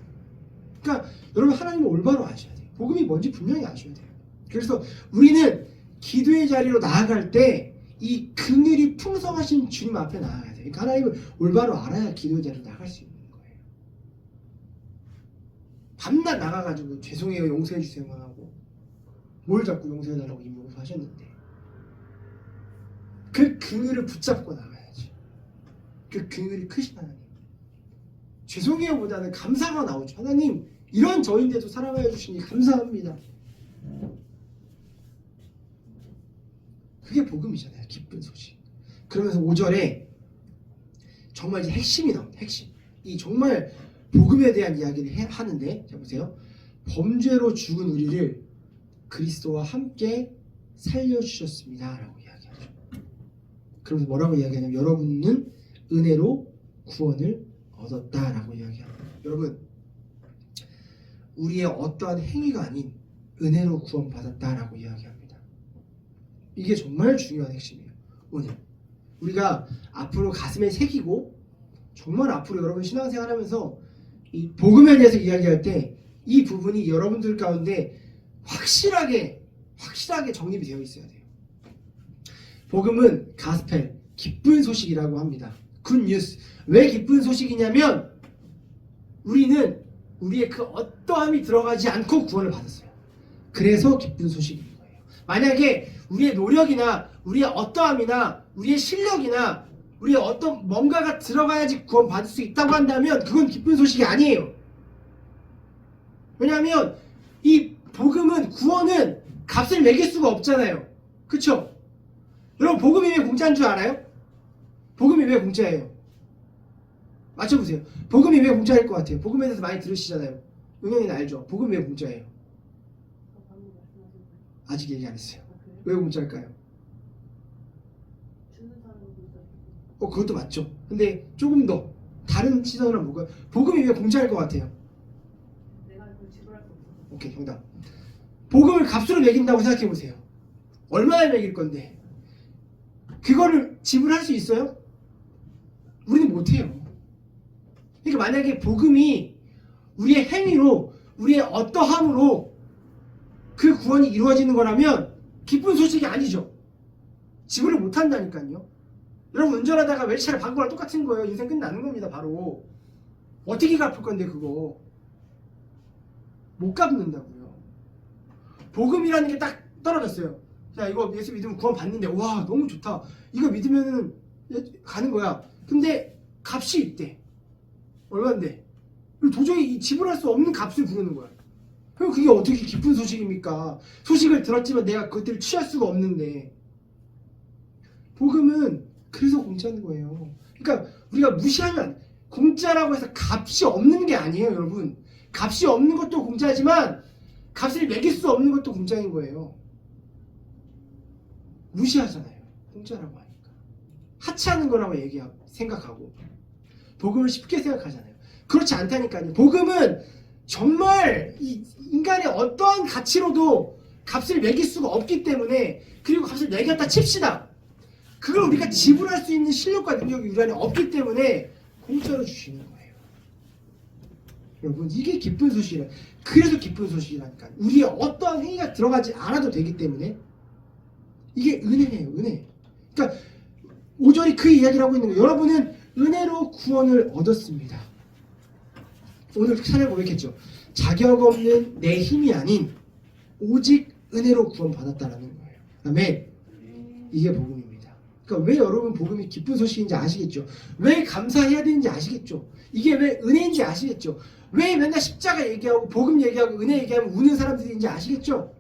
그러니까 여러분 하나님을 올바로 아셔야 돼요. 복음이 뭔지 분명히 아셔야 돼요. 그래서 우리는 기도의 자리로 나아갈 때 이 긍휼이 풍성하신 주님 앞에 나아가야 돼요. 그러니까 하나님을 올바로 알아야 기도의 자리로 나갈 수 있는 거예요. 밤낮 나가가지고 죄송해요 용서해 주세요만 하고 뭘 자꾸 용서해달라고 임무를 하셨는데 그 긍휼을 붙잡고 나가야지. 그 긍휼이 크신 하나님. 죄송해요 보다는 감사가 나오죠. 하나님 이런 저인데도 사랑하여 주시니 감사합니다. 그게 복음이잖아요. 기쁜 소식. 그러면서 5절에 정말 이제 핵심이 나옵니다. 핵심. 이 정말 복음에 대한 이야기를 하는데 자 보세요. 범죄로 죽은 우리를 그리스도와 함께 살려주셨습니다. 라고 이야기하죠. 그러면서 뭐라고 이야기하냐면 여러분은 은혜로 구원을 얻었다라고 이야기합니다. 여러분 우리의 어떠한 행위가 아닌 은혜로 구원받았다라고 이야기합니다. 이게 정말 중요한 핵심이에요. 오늘 우리가 앞으로 가슴에 새기고 정말 앞으로 여러분 신앙생활 하면서 이 복음에 대해서 이야기할 때 이 부분이 여러분들 가운데 확실하게 정립이 되어 있어야 돼요. 복음은 가스펠, 기쁜 소식이라고 합니다. 굿뉴스. 왜 기쁜 소식이냐면 우리는 우리의 그 어떠함이 들어가지 않고 구원을 받았어요. 그래서 기쁜 소식인 거예요. 만약에 우리의 노력이나 우리의 어떠함이나 우리의 실력이나 우리의 어떤 뭔가가 들어가야지 구원 받을 수 있다고 한다면 그건 기쁜 소식이 아니에요. 왜냐하면 이 복음은 구원은 값을 매길 수가 없잖아요. 그쵸? 여러분 복음이 왜 공짜인 줄 알아요? 복음이 왜 공짜예요? 맞춰보세요. 복음이 왜 공짜일 것 같아요? 복음에 대해서 많이 들으시잖아요. 은영이는 알죠? 복음이 왜 공짜예요? 아직 얘기 안 했어요. 왜 공짜일까요? 그것도 맞죠. 근데 조금 더 다른 시선으로 볼까요? 복음이 왜 공짜일 것 같아요? 내가 그걸 지불할 수 없어. 오케이, 정답. 복음을 값으로 매긴다고 생각해보세요. 얼마나 매길 건데 그거를 지불할 수 있어요? 우리는 못해요. 그러니까 만약에 복음이 우리의 행위로 우리의 어떠함으로 그 구원이 이루어지는 거라면 기쁜 소식이 아니죠. 지불을 못한다니까요. 여러분 운전하다가 외제차를 박은 거랑 똑같은 거예요. 인생 끝나는 겁니다. 바로 어떻게 갚을 건데 그거 못 갚는다고요. 복음이라는 게 딱 떨어졌어요. 자 이거 예수 믿으면 구원 받는데 와 너무 좋다. 이거 믿으면은 가는 거야. 근데 값이 있대. 얼마인데? 도저히 지불할 수 없는 값을 부르는 거야. 그럼 그게 어떻게 기쁜 소식입니까? 소식을 들었지만 내가 그것들을 취할 수가 없는데. 복음은 그래서 공짜인 거예요. 그러니까 우리가 무시하면 공짜라고 해서 값이 없는 게 아니에요, 여러분. 값이 없는 것도 공짜지만 값을 매길 수 없는 것도 공짜인 거예요. 무시하잖아요. 공짜라고 하니까. 하찮은 거라고 생각하고 복음을 쉽게 생각하잖아요. 그렇지 않다니까요. 복음은 정말 이 인간의 어떠한 가치로도 값을 매길 수가 없기 때문에 그리고 값을 매겼다 칩시다. 그걸 우리가 지불할 수 있는 실력과 능력이 우리 안에 없기 때문에 공짜로 주시는 거예요. 여러분 이게 기쁜 소식이라. 그래서 기쁜 소식이라니까. 우리의 어떠한 행위가 들어가지 않아도 되기 때문에 이게 은혜예요. 은혜. 그러니까 5절이 그 이야기를 하고 있는 거예요. 여러분은 은혜로 구원을 얻었습니다. 오늘 찬양 고백했죠. 자격 없는 내 힘이 아닌 오직 은혜로 구원받았다라는 거예요. 아멘. 이게 복음입니다. 그러니까 왜 여러분 복음이 기쁜 소식인지 아시겠죠? 왜 감사해야 되는지 아시겠죠? 이게 왜 은혜인지 아시겠죠? 왜 맨날 십자가 얘기하고 복음 얘기하고 은혜 얘기하면 우는 사람들인지 아시겠죠?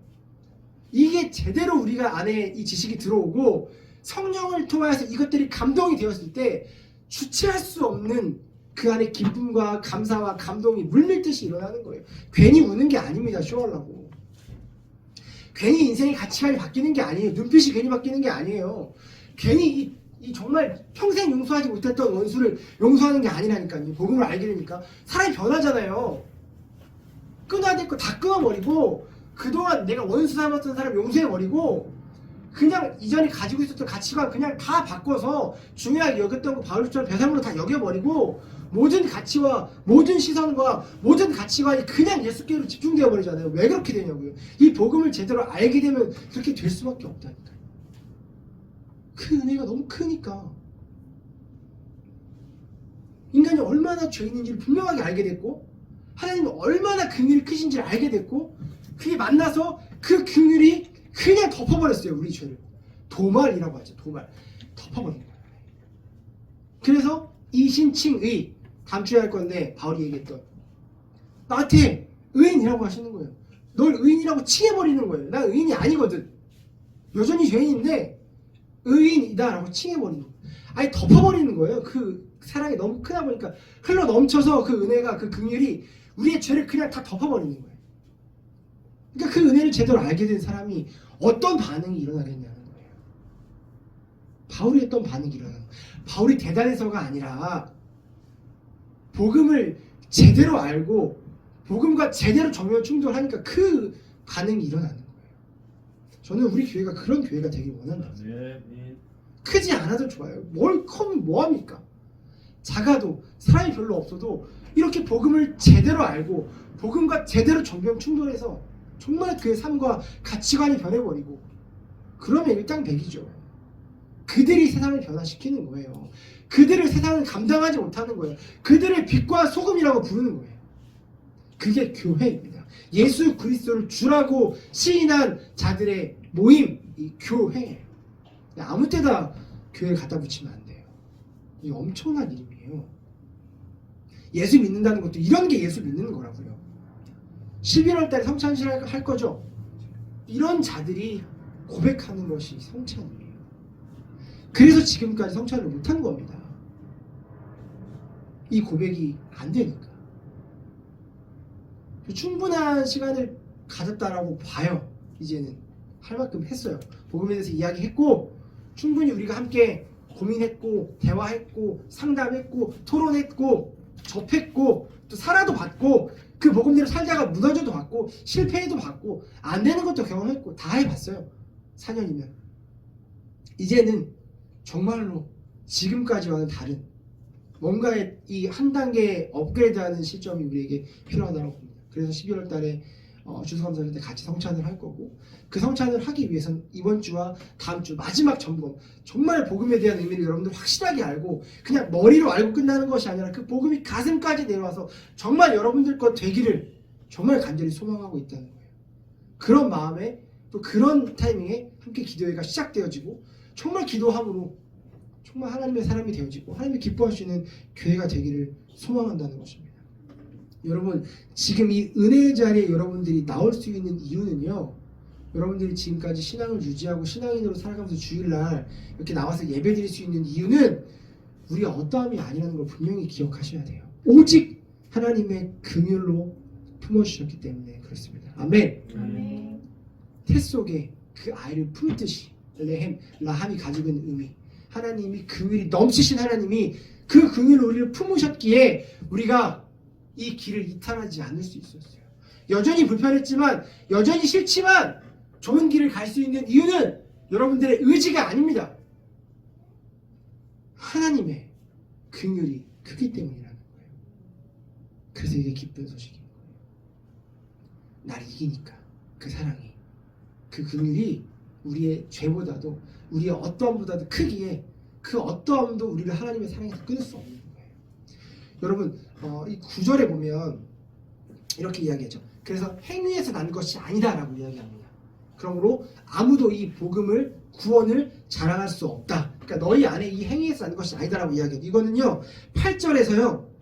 이게 제대로 우리가 안에 이 지식이 들어오고 성령을 통해서 이것들이 감동이 되었을 때 주체할 수 없는 그 안에 기쁨과 감사와 감동이 물밀듯이 일어나는 거예요. 괜히 우는 게 아닙니다. 쇼하려고. 괜히 인생의 가치관이 바뀌는 게 아니에요. 눈빛이 괜히 바뀌는 게 아니에요. 괜히 이 정말 평생 용서하지 못했던 원수를 용서하는 게 아니라니까요. 복음을 알게 되니까 사람이 변하잖아요. 끊어야 될 거 다 끊어버리고 그동안 내가 원수 삼았던 사람 용서해버리고 그냥 이전에 가지고 있었던 가치관 그냥 다 바꿔서 중요하게 여겼던 거 바울처럼 배상으로 다 여겨버리고 모든 가치와 모든 시선과 모든 가치관이 그냥 예수께로 집중되어 버리잖아요. 왜 그렇게 되냐고요. 이 복음을 제대로 알게 되면 그렇게 될 수밖에 없다니까요. 그 은혜가 너무 크니까. 인간이 얼마나 죄인인지를 분명하게 알게 됐고 하나님이 얼마나 긍휼이 크신지를 알게 됐고 그게 만나서 그 긍휼이 그냥 덮어버렸어요. 우리 죄를. 도말이라고 하죠. 도말. 덮어버린 거예요. 그래서 이신칭의 다음 주에 할 건데 바울이 얘기했던 나한테 의인이라고 하시는 거예요. 널 의인이라고 칭해버리는 거예요. 난 의인이 아니거든. 여전히 죄인인데 의인이다라고 칭해버리는 거예요. 아니 덮어버리는 거예요. 그 사랑이 너무 크다 보니까 흘러 넘쳐서 그 은혜가 그 긍휼이 우리의 죄를 그냥 다 덮어버리는 거예요. 그러니까 그 은혜를 제대로 알게 된 사람이 어떤 반응이 일어나겠냐는 거예요. 바울이 했던 반응이 일어나는 거예요. 바울이 대단해서가 아니라 복음을 제대로 알고 복음과 제대로 정면 충돌하니까 그 반응이 일어나는 거예요. 저는 우리 교회가 그런 교회가 되길 원한다. 크지 않아도 좋아요. 뭘 커면 뭐합니까? 작아도 사람이 별로 없어도 이렇게 복음을 제대로 알고 복음과 제대로 정면 충돌해서 정말 그의 삶과 가치관이 변해버리고 그러면 일당백이죠. 그들이 세상을 변화시키는 거예요. 그들을 세상을 감당하지 못하는 거예요. 그들을 빛과 소금이라고 부르는 거예요. 그게 교회입니다. 예수 그리스도를 주라고 시인한 자들의 모임, 이 교회예요. 아무 때나 교회를 갖다 붙이면 안 돼요. 이 엄청난 이름이에요. 예수 믿는다는 것도 이런 게 예수 믿는 거라고요. 11월 달에 성찬식 할 거죠. 이런 자들이 고백하는 것이 성찬이에요. 그래서 지금까지 성찬을 못한 겁니다. 이 고백이 안 되니까. 충분한 시간을 가졌다라고 봐요. 이제는 할 만큼 했어요. 복음에 대해서 이야기했고 충분히 우리가 함께 고민했고 대화했고 상담했고 토론했고 접했고 또 살아도 봤고 그 복음대로 살다가 무너져도 봤고 실패해도 봤고 안 되는 것도 경험했고 다 해봤어요. 4년이면 이제는 정말로 지금까지와는 다른 뭔가의 이 한 단계 업그레이드하는 시점이 우리에게 필요하다고 봅니다. 그래서 12월 달에 추수감사절 때 같이 성찬을 할 거고 그 성찬을 하기 위해서는 이번 주와 다음 주 마지막 점검 정말 복음에 대한 의미를 여러분들 확실하게 알고 그냥 머리로 알고 끝나는 것이 아니라 그 복음이 가슴까지 내려와서 정말 여러분들 것 되기를 정말 간절히 소망하고 있다는 거예요. 그런 마음에 또 그런 타이밍에 함께 기도회가 시작되어지고 정말 기도함으로 정말 하나님의 사람이 되어지고 하나님이 기뻐하시는 교회가 되기를 소망한다는 것입니다. 여러분 지금 이 은혜의 자리에 여러분들이 나올 수 있는 이유는요. 여러분들이 지금까지 신앙을 유지하고 신앙인으로 살아가면서 주일날 이렇게 나와서 예배드릴 수 있는 이유는 우리가 어떠함이 아니라는 걸 분명히 기억하셔야 돼요. 오직 하나님의 긍휼로 품어주셨기 때문에 그렇습니다. 아멘. 아멘. 태 속에 그 아이를 품듯이 레헴, 라함이 가지고 있는 의미 하나님이 긍휼이 넘치신 하나님이 그 긍휼로 우리를 품으셨기에 우리가 이 길을 이탈하지 않을 수 있었어요. 여전히 불편했지만 여전히 싫지만 좋은 길을 갈 수 있는 이유는 여러분들의 의지가 아닙니다. 하나님의 긍휼이 크기 때문이라는 거예요. 그래서 이게 기쁜 소식인 거예요. 나를 이기니까 그 사랑이, 그 긍휼이 우리의 죄보다도 우리의 어떠함보다도 크기에 그 어떠함도 우리를 하나님의 사랑에서 끊을 수 없는 거예요. 여러분 이 9절에 보면 이렇게 이야기하죠. 그래서 행위에서 난 것이 아니다라고 이야기합니다. 그러므로 아무도 이 복음을 구원을 자랑할 수 없다. 그러니까 너희 안에 이 행위에서 난 것이 아니다라고 이야기해요. 이거는요 8절에서요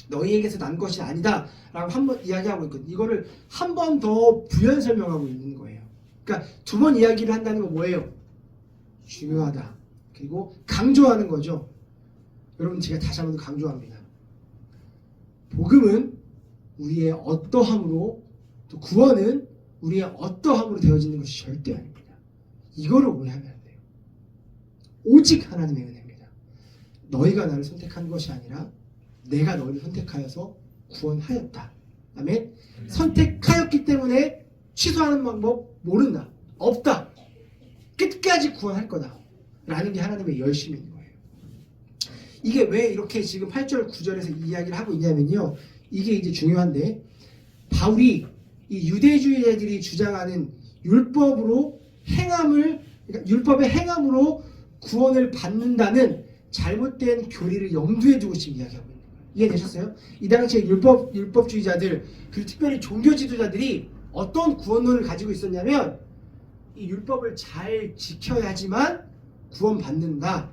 너희에게서 난 것이 아니다 라고 한번 이야기하고 있거든요. 이거를 한 번 더 부연 설명하고 있는 거예요. 그러니까 두 번 이야기를 한다는 건 뭐예요? 중요하다. 그리고 강조하는 거죠. 여러분 제가 다시 한번 강조합니다. 복음은 우리의 어떠함으로, 또 구원은 우리의 어떠함으로 되어지는 것이 절대 아닙니다. 이거를 오해하면 안 돼요. 오직 하나님의 은혜입니다. 너희가 나를 선택한 것이 아니라 내가 너희를 선택하여서 구원하였다. 아멘. 선택하였기 때문에 취소하는 방법 모른다. 없다. 끝까지 구원할 거다. 라는 게 하나님의 열심인 거예요. 이게 왜 이렇게 지금 8절 9절에서 이야기를 하고 있냐면요. 이게 이제 중요한데 바울이 이 유대주의자들이 주장하는 율법으로 행함을, 그러니까 율법의 행함으로 구원을 받는다는 잘못된 교리를 염두에 두고 지금 이야기하고 있는 거예요. 이해되셨어요? 이 당시에 율법주의자들, 그리고 특별히 종교 지도자들이 어떤 구원론을 가지고 있었냐면 이 율법을 잘 지켜야지만 구원받는다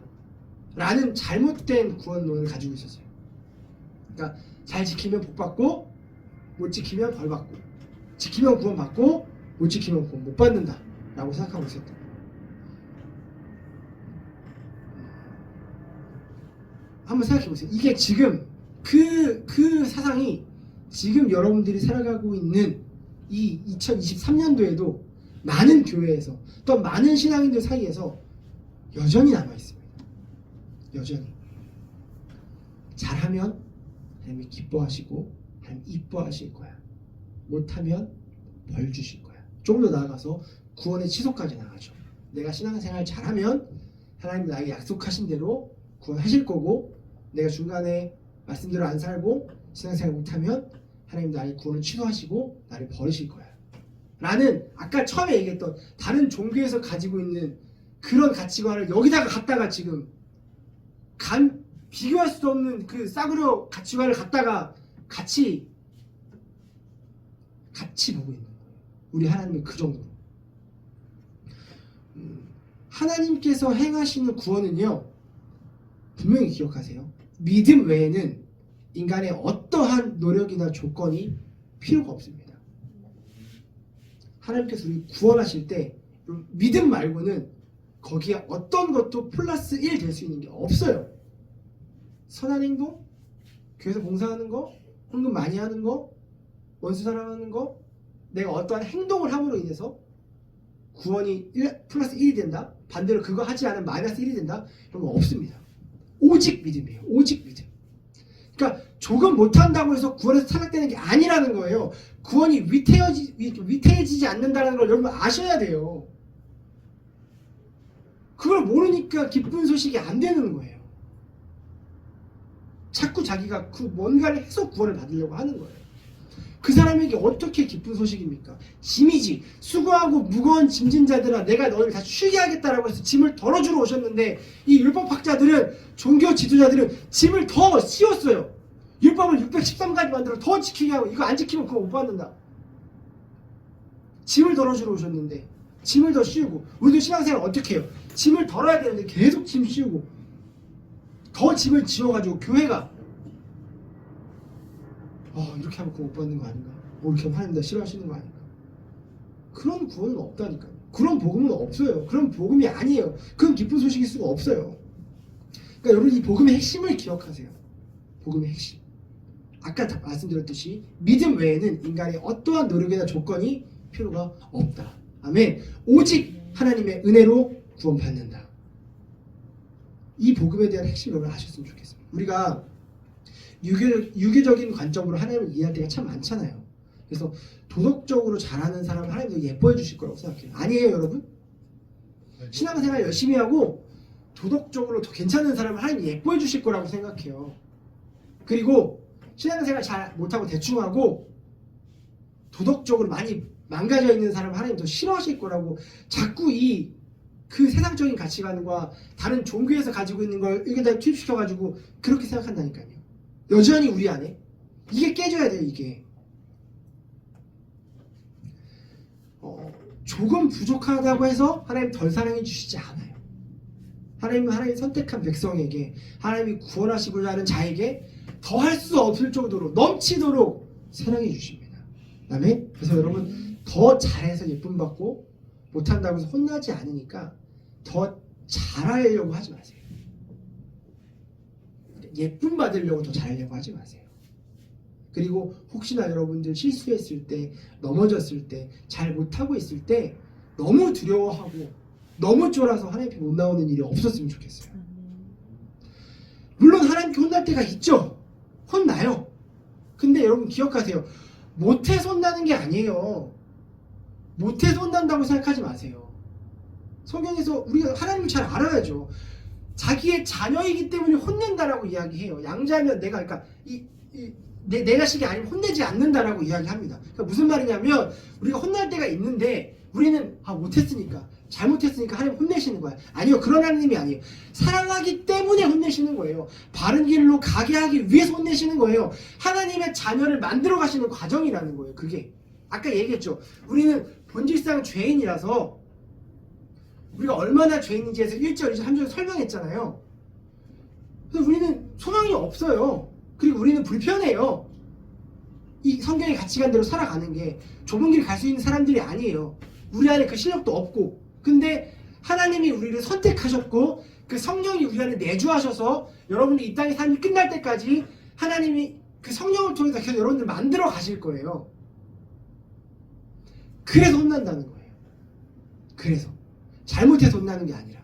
라는 잘못된 구원론을 가지고 있었어요. 그러니까 잘 지키면 복받고 못 지키면 벌받고, 지키면 구원받고 못 지키면 구원 못 받는다 라고 생각하고 있었던 거예요. 한번 생각해보세요. 이게 지금 그 사상이 지금 여러분들이 살아가고 있는 이 2023년도에도 많은 교회에서 또 많은 신앙인들 사이에서 여전히 남아있습니다. 여전히 잘하면 하나님이 기뻐하시고 하나님 이뻐하실 거야. 못하면 벌 주실 거야. 좀 더 나아가서 구원의 취소까지 나가죠. 내가 신앙생활 잘하면 하나님 나에게 약속하신 대로 구원하실 거고, 내가 중간에 말씀대로 안 살고 신앙생활 못하면 하나님 나의 구원을 취소하시고 나를 버리실 거야 라는, 아까 처음에 얘기했던 다른 종교에서 가지고 있는 그런 가치관을 여기다가 갖다가 지금 비교할 수 없는 그 싸구려 가치관을 갖다가 같이 보고 있는 거예요. 우리 하나님은 그 정도로. 하나님께서 행하시는 구원은요, 분명히 기억하세요. 믿음 외에는 인간의 어떠한 노력이나 조건이 필요가 없습니다. 하나님께서 우리 구원하실 때 믿음 말고는 거기에 어떤 것도 플러스 1 될 수 있는 게 없어요. 선한 행동, 교회에서 봉사하는 거, 헌금 많이 하는 거, 원수 사랑하는 거, 내가 어떠한 행동을 함으로 인해서 구원이 플러스 1이 된다? 반대로 그거 하지 않으면 마이너스 1이 된다? 그런 거 없습니다. 오직 믿음이에요. 오직 믿음. 그러니까 조금 못한다고 해서 구원에서 탈락되는 게 아니라는 거예요. 구원이 위태해지지 않는다는 걸 여러분 아셔야 돼요. 그걸 모르니까 기쁜 소식이 안 되는 거예요. 자꾸 자기가 그 뭔가를 해서 구원을 받으려고 하는 거예요. 그 사람에게 어떻게 기쁜 소식입니까? 짐이지. 수고하고 무거운 짐진 자들아 내가 너희를 다 쉬게 하겠다라고 해서 짐을 덜어주러 오셨는데, 이 율법학자들은, 종교 지도자들은 짐을 더 씌웠어요. 율법을 613가지 만들어 더 지키게 하고, 이거 안 지키면 그거 못 받는다. 짐을 덜어주러 오셨는데 짐을 더 씌우고, 우리도 신앙생활 어떻게 해요? 짐을 덜어야 되는데 계속 짐 씌우고 더 짐을 지어가지고 교회가 이렇게 하면 그거 못 받는 거 아닌가? 이렇게 하면 하나님 나 싫어하시는 거 아닌가? 그런 구원은 없다니까요. 그런 복음은 없어요. 그런 복음이 아니에요. 그건 기쁜 소식일 수가 없어요. 그러니까 여러분 이 복음의 핵심을 기억하세요. 복음의 핵심. 아까 말씀드렸듯이 믿음 외에는 인간의 어떠한 노력이나 조건이 필요가 없다. 아멘. 오직 하나님의 은혜로 구원받는다. 이 복음에 대한 핵심을 여러분 아셨으면 좋겠습니다. 우리가 유교적인 관점으로 하나님을 이해할 때가 참 많잖아요. 그래서 도덕적으로 잘하는 사람을 하나님도 예뻐해 주실 거라고 생각해요. 아니에요 여러분? 신앙생활 열심히 하고 도덕적으로 더 괜찮은 사람을 하나님 예뻐해 주실 거라고 생각해요. 그리고 신앙생활 잘 못하고 대충하고 도덕적으로 많이 망가져 있는 사람을 하나님 더 싫어하실 거라고 자꾸 그 세상적인 가치관과 다른 종교에서 가지고 있는 걸 여기다 투입시켜가지고 그렇게 생각한다니까요. 여전히 우리 안에 이게 깨져야 돼요. 이게 조금 부족하다고 해서 하나님 덜 사랑해 주시지 않아요. 하나님은 하나님 선택한 백성에게, 하나님이 구원하시고자 하는 자에게 더할 수 없을 정도로 넘치도록 사랑해 주십니다. 그다음에 그래서 여러분 더 잘해서 예쁨 받고 못한다고 해서 혼나지 않으니까 더 잘하려고 하지 마세요. 예쁨 받으려고 더 잘하려고 하지 마세요. 그리고 혹시나 여러분들 실수했을 때, 넘어졌을 때, 잘 못하고 있을 때 너무 두려워하고 너무 쫄아서 하나님 앞에 못 나오는 일이 없었으면 좋겠어요. 물론 하나님께 혼날 때가 있죠. 혼나요. 근데 여러분 기억하세요. 못해서 혼나는 게 아니에요. 못해서 혼난다고 생각하지 마세요. 성경에서 우리가 하나님을 잘 알아야죠. 자기의 자녀이기 때문에 혼낸다라고 이야기해요. 양자면 내가 그러니까 내 자식이 아니면 혼내지 않는다라고 이야기합니다. 그러니까 무슨 말이냐면 우리가 혼날 때가 있는데 우리는 못했으니까 잘못했으니까 하나님 혼내시는 거야. 아니요. 그런 하나님이 아니에요. 사랑하기 때문에 혼내시는 거예요. 바른 길로 가게 하기 위해서 혼내시는 거예요. 하나님의 자녀를 만들어 가시는 과정이라는 거예요. 그게 아까 얘기했죠. 우리는 본질상 죄인이라서 우리가 얼마나 죄인인지에서 1절, 2절, 3절 설명했잖아요. 그래서 우리는 소망이 없어요. 그리고 우리는 불편해요. 이 성경의 가치관대로 살아가는 게 좁은 길 갈 수 있는 사람들이 아니에요. 우리 안에 그 실력도 없고. 근데 하나님이 우리를 선택하셨고 그 성령이 우리 안에 내주하셔서 여러분이 이 땅의 삶이 끝날 때까지 하나님이 그 성령을 통해서 계속 여러분들 만들어 가실 거예요. 그래서 혼난다는 거예요. 그래서 잘못해서 혼나는 게 아니라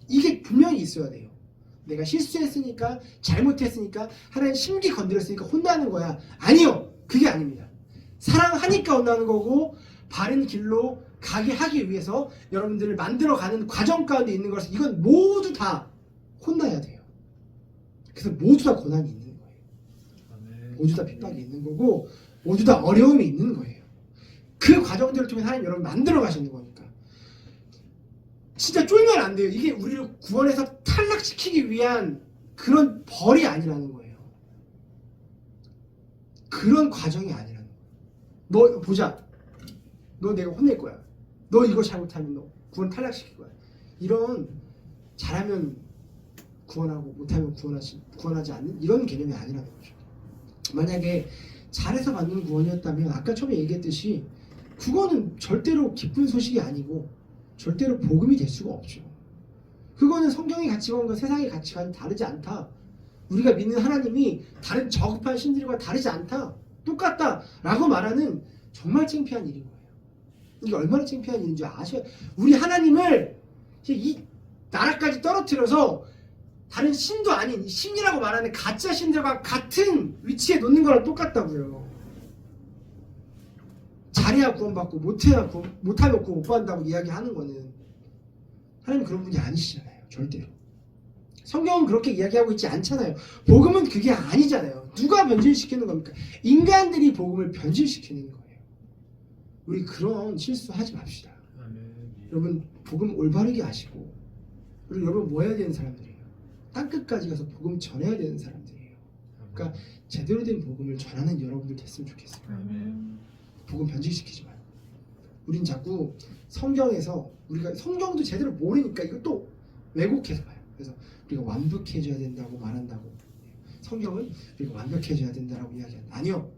이게 분명히 있어야 돼요. 내가 실수했으니까 잘못했으니까 하나님 심기 건드렸으니까 혼나는 거야. 아니요. 그게 아닙니다. 사랑하니까 혼나는 거고 바른 길로 가게 하기 위해서 여러분들을 만들어가는 과정 가운데 있는 것을 이건 모두 다 혼나야 돼요. 그래서 모두 다 고난이 있는 거예요. 모두 다 핍박이 있는 거고 모두 다 어려움이 있는 거예요. 그 과정들을 통해 하나님 여러분 만들어 가시는 거니까 진짜 쫄면 안 돼요. 이게 우리를 구원해서 탈락시키기 위한 그런 벌이 아니라는 거예요. 그런 과정이 아니라는 거예요. 너 보자. 너 내가 혼낼 거야. 너 이거 잘못하면 너 구원 탈락시킬 거야. 이런 잘하면 구원하고 못하면 구원하지 않는 이런 개념이 아니라는 거죠. 만약에 잘해서 받는 구원이었다면 아까 처음에 얘기했듯이 그거는 절대로 기쁜 소식이 아니고 절대로 복음이 될 수가 없죠. 그거는 성경의 가치관과 세상의 가치관이 다르지 않다. 우리가 믿는 하나님이 다른 저급한 신들과 다르지 않다. 똑같다 라고 말하는 정말 창피한 일인 거예요. 이게 얼마나 창피한 일인지 아셔야. 우리 하나님을 이 나라까지 떨어뜨려서 다른 신도 아닌 신이라고 말하는 가짜 신들과 같은 위치에 놓는 거랑 똑같다고요. 잘해야 구원받고 못하면 구원 못 받는다고 이야기하는 거는 하나님 그런 분이 아니시잖아요. 절대로. 성경은 그렇게 이야기하고 있지 않잖아요. 복음은 그게 아니잖아요. 누가 변질시키는 겁니까? 인간들이 복음을 변질시키는 거예요. 우리 그런 실수하지 맙시다. 여러분 복음 올바르게 하시고 그리고 여러분 뭐 해야 되는 사람들이에요? 땅끝까지 가서 복음 전해야 되는 사람들이에요. 그러니까 제대로 된 복음을 전하는 여러분들 됐으면 좋겠어요. 복음 변질시키지 말고. 우린 자꾸 성경에서 우리가 성경도 제대로 모르니까 이것도 왜곡해서 봐요. 그래서 우리가 완벽해져야 된다고 말한다고. 성경은 우리가 완벽해져야 된다라고 이야기한다. 아니요.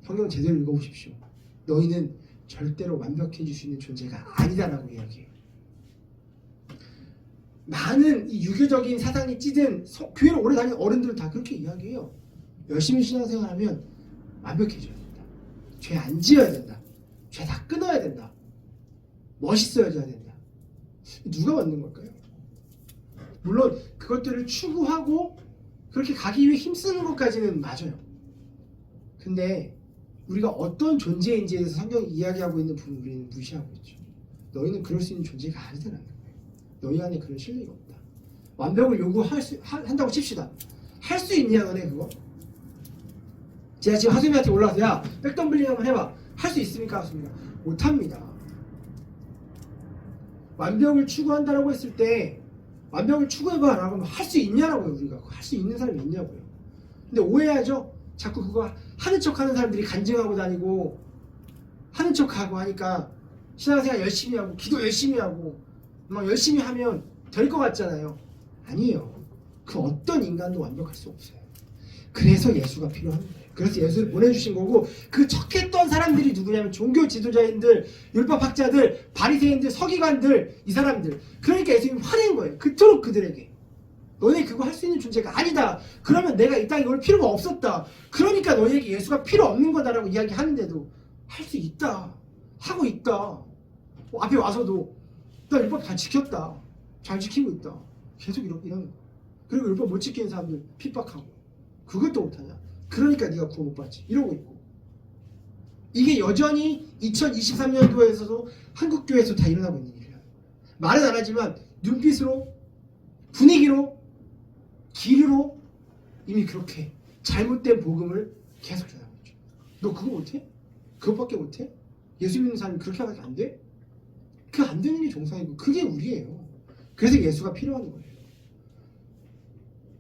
성경 제대로 읽어보십시오. 너희는 절대로 완벽해질 수 있는 존재가 아니다라고 이야기해요. 많은 이 유교적인 사상이 찌든 교회를 오래 다니는 어른들은 다 그렇게 이야기해요. 열심히 신앙생활하면 완벽해져야 된다. 죄 안 지어야 된다. 죄 다 끊어야 된다. 멋있어져야 된다. 누가 만든 걸까요? 물론 그것들을 추구하고 그렇게 가기 위해 힘쓰는 것까지는 맞아요. 근데 우리가 어떤 존재인지에 대해서 성경이 이야기하고 있는 부분을 우리는 무시하고 있죠. 너희는 그럴 수 있는 존재가 아니다라는 거예요. 너희 안에 그런 실력이 없다. 완벽을 요구한다고 칩시다. 할 수 있냐 너네 그거? 제가 지금 하수님한테 올라가서 야 백덤블링 한번 해봐. 할 수 있습니까? 하수님이가 못합니다. 완벽을 추구한다라고 했을 때 완벽을 추구해봐 라고 하면 할 수 있냐라고요. 우리가 할 수 있는 사람이 있냐고요. 근데 오해하죠. 자꾸 그거 하는 척하는 사람들이 간증하고 다니고 하는 척하고 하니까 신앙생활 열심히 하고 기도 열심히 하고 막 열심히 하면 될 것 같잖아요. 아니에요. 그 어떤 인간도 완벽할 수 없어요. 그래서 예수가 필요한 거예요. 그래서 예수를 보내주신 거고 그 척했던 사람들이 누구냐면 종교 지도자인들, 율법학자들, 바리새인들, 서기관들 이 사람들. 그러니까 예수님이 화낸 거예요. 그토록 그들에게. 너네 그거 할 수 있는 존재가 아니다. 그러면 내가 이 땅에 올 필요가 없었다. 그러니까 너희에게 예수가 필요 없는 거다라고 이야기하는데도 할 수 있다. 하고 있다. 앞에 와서도 나 율법 다 지켰다. 잘 지키고 있다. 계속 이러는 거야. 그리고 율법 못 지키는 사람들 핍박하고 그것도 못하냐. 그러니까 네가 구원 못 받지. 이러고 있고. 이게 여전히 2023년도에서도 한국 교회에서 다 일어나고 있는 일이야. 말은 안 하지만 눈빛으로 분위기로 기류로 이미 그렇게 잘못된 복음을 계속 전하고 있죠. 너 그거 못해? 그것밖에 못해? 예수 믿는 사람이 그렇게 하면 안 돼? 그 안 되는 게 정상이고 그게 우리예요. 그래서 예수가 필요한 거예요.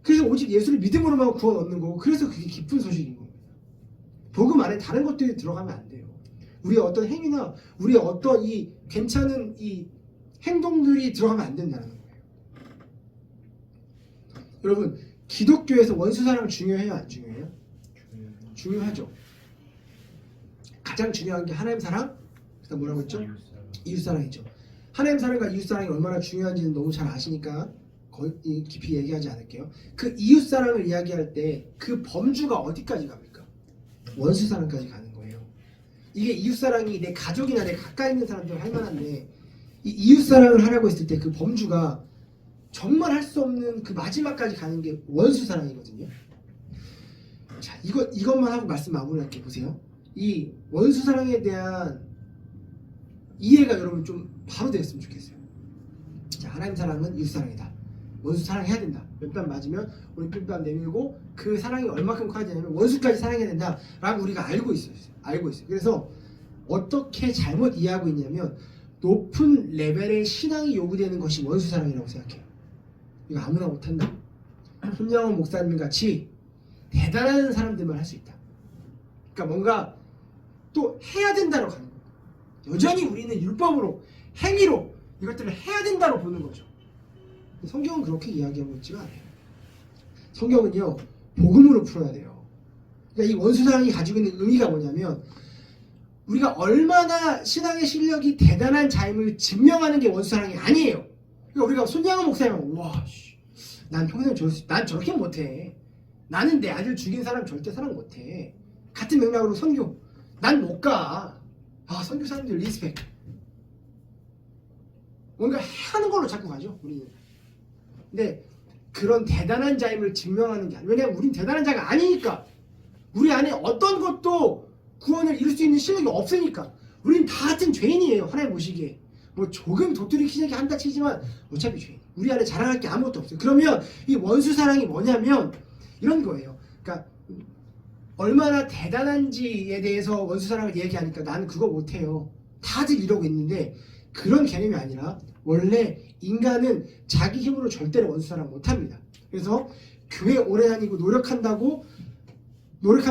그래서 오직 예수를 믿음으로만 구원 얻는 거고 그래서 그게 기쁜 소식인 겁니다. 복음 안에 다른 것들이 들어가면 안 돼요. 우리의 어떤 행위나 우리의 어떤 이 괜찮은 이 행동들이 들어가면 안 된다는 거예요. 여러분 기독교에서 원수사랑 중요해요? 안 중요해요? 중요하죠. 가장 중요한 게 하나님 사랑, 그다음 뭐라고 했죠? 이웃사랑이죠. 하나님 사랑과 이웃사랑이 얼마나 중요한지는 너무 잘 아시니까 거의 깊이 얘기하지 않을게요. 그 이웃사랑을 이야기할 때 그 범주가 어디까지 갑니까? 원수사랑까지 가는 거예요. 이게 이웃사랑이 내 가족이나 내 가까이 있는 사람들 할 만한데 이 이웃사랑을 하라고 했을 때 그 범주가 정말 할 수 없는 그 마지막까지 가는 게 원수사랑이거든요. 자, 이것만 하고 말씀 마무리할게요. 보세요. 이 원수사랑에 대한 이해가 여러분 좀 바로 됐으면 좋겠어요. 자, 하나님 사랑은 이웃사랑이다. 원수 사랑해야 된다. 몇 뺨 맞으면 우리 뺨 내밀고 그 사랑이 얼마큼 커야 되냐면 원수까지 사랑해야 된다 라고 우리가 알고 있어요. 그래서 어떻게 잘못 이해하고 있냐면 높은 레벨의 신앙이 요구되는 것이 원수 사랑이라고 생각해요. 이거 아무나 못한다. 손양원 목사님 같이 대단한 사람들만 할 수 있다. 그러니까 뭔가 또 해야 된다로 가는 거예요. 여전히 우리는 율법으로 행위로 이것들을 해야 된다로 보는 거죠. 성경은 그렇게 이야기하고 있지가 않아요. 성경은요 복음으로 풀어야 돼요. 그러니까 이 원수사랑이 가지고 있는 의미가 뭐냐면 우리가 얼마나 신앙의 실력이 대단한 자임을 증명하는 게 원수사랑이 아니에요. 그러니까 우리가 손양원 목사님 난 평생 난 저렇게 못해. 나는 내 아들 죽인 사람 절대 사랑 못해. 같은 맥락으로 선교 난 못 가. 선교사님들 리스펙. 뭔가 하는 걸로 자꾸 가죠 우리는. 근데 그런 대단한 자임을 증명하는 게 아니에요. 왜냐하면 우린 대단한 자가 아니니까. 우리 안에 어떤 것도 구원을 이룰 수 있는 실력이 없으니까. 우린 다 같은 죄인이에요. 하나님 보시기에. 뭐 조금 도토리 키재기 한다 치지만 어차피 죄인. 우리 안에 자랑할 게 아무것도 없어요. 그러면 이 원수사랑이 뭐냐면 이런 거예요. 그러니까 얼마나 대단한지에 대해서 원수사랑을 얘기하니까 나는 그거 못해요. 다들 이러고 있는데 그런 개념이 아니라 원래 인간은 자기 힘으로 절대로 원수사랑 못합니다. 그래서 교회 오래 다니고 노력하면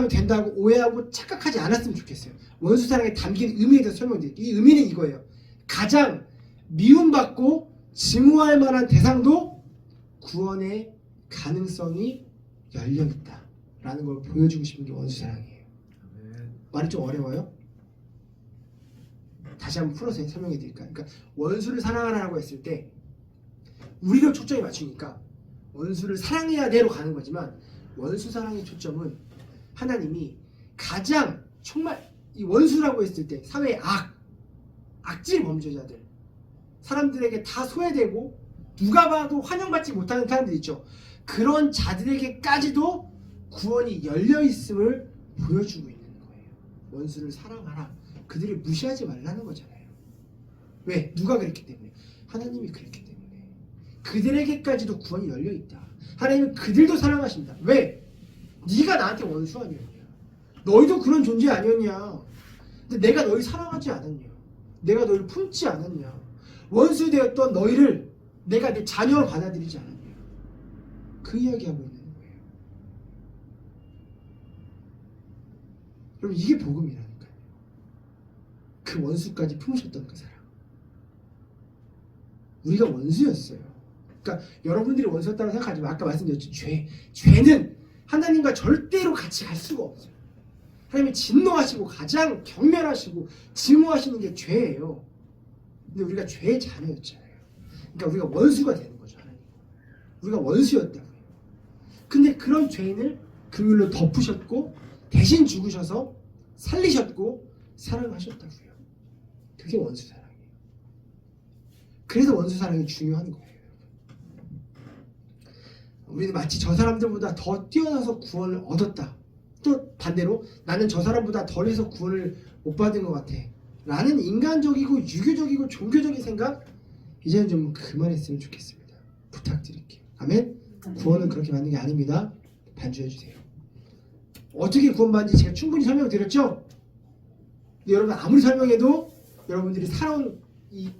된다고 오해하고 착각하지 않았으면 좋겠어요. 원수사랑에 담긴 의미에 대해서 설명드릴게요. 이 의미는 이거예요. 가장 미움받고 증오할 만한 대상도 구원의 가능성이 열려있다 라는 걸 보여주고 싶은 게 원수사랑이에요. 말이 좀 어려워요? 다시 한번 풀어서 설명해 드릴까요? 그러니까 원수를 사랑하라고 했을 때 우리를 초점이 맞추니까 원수를 사랑해야 돼로 가는 거지만 원수 사랑의 초점은 하나님이 가장 정말 이 원수라고 했을 때 사회의 악질 범죄자들 사람들에게 다 소외되고 누가 봐도 환영받지 못하는 사람들 있죠. 그런 자들에게까지도 구원이 열려있음을 보여주고 있는 거예요. 원수를 사랑하라. 그들을 무시하지 말라는 거잖아요. 왜? 누가 그랬기 때문에? 하나님이 그랬기 때문에. 그들에게까지도 구원이 열려있다. 하나님은 그들도 사랑하신다. 왜? 네가 나한테 원수 아니었냐. 너희도 그런 존재 아니었냐? 근데 내가 너희 사랑하지 않았냐? 내가 너희를 품지 않았냐? 원수 되었던 너희를 내가 내 자녀로 받아들이지 않았냐? 그 이야기하고 있는 거예요. 여러분 이게 복음이라니까요. 그 원수까지 품으셨던 그 사랑. 우리가 원수였어요. 그러니까 여러분들이 원수였다고 생각하지 마. 아까 말씀드렸죠. 죄는 하나님과 절대로 같이 갈 수가 없어요. 하나님이 진노하시고 가장 경멸하시고 증오하시는 게 죄예요. 근데 우리가 죄의 자녀였잖아요. 그러니까 우리가 원수가 되는 거죠. 하나님. 우리가 원수였다고요. 근데 그런 죄인을 긍휼로 덮으셨고 대신 죽으셔서 살리셨고 사랑하셨다고요. 그게 원수 사랑이에요. 그래서 원수 사랑이 중요한 거예요. 우리는 마치 저 사람들보다 더 뛰어나서 구원을 얻었다. 또 반대로 나는 저 사람보다 덜해서 구원을 못 받은 것 같아. 라는 인간적이고 유교적이고 종교적인 생각 이제는 좀 그만했으면 좋겠습니다. 부탁드릴게요. 아멘? 구원은 그렇게 받는 게 아닙니다. 반주해주세요. 어떻게 구원받는지 제가 충분히 설명드렸죠? 근데 여러분 아무리 설명해도 여러분들이 살아온 이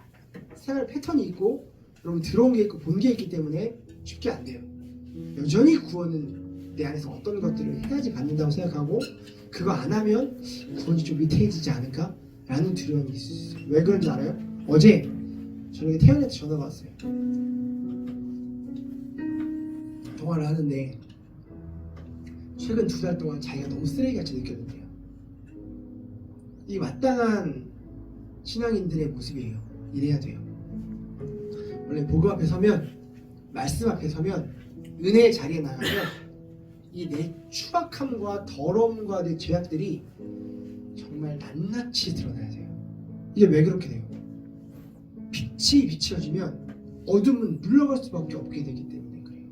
생활 패턴이 있고 여러분 들어온 게 있고 본 게 있기 때문에 쉽게 안 돼요. 여전히 구원은 내 안에서 어떤 것들을 해야지 받는다고 생각하고 그거 안 하면 구원이 좀 위태해지지 않을까? 라는 두려움이 있어요. 왜 그런지 알아요? 어제 저녁에 태연이한테 전화가 왔어요. 통화를 하는데 최근 2달 동안 자기가 너무 쓰레기같이 느꼈는데요. 이 마땅한 신앙인들의 모습이에요. 이래야 돼요. 원래 복음 앞에 서면 말씀 앞에 서면 은혜의 자리에 나가면 이 내 추박함과 더러움과 내 죄악들이 정말 낱낱이 드러나야 돼요. 이게 왜 그렇게 돼요? 빛이 비춰지면 어둠은 물러갈 수밖에 없게 되기 때문에 그래요.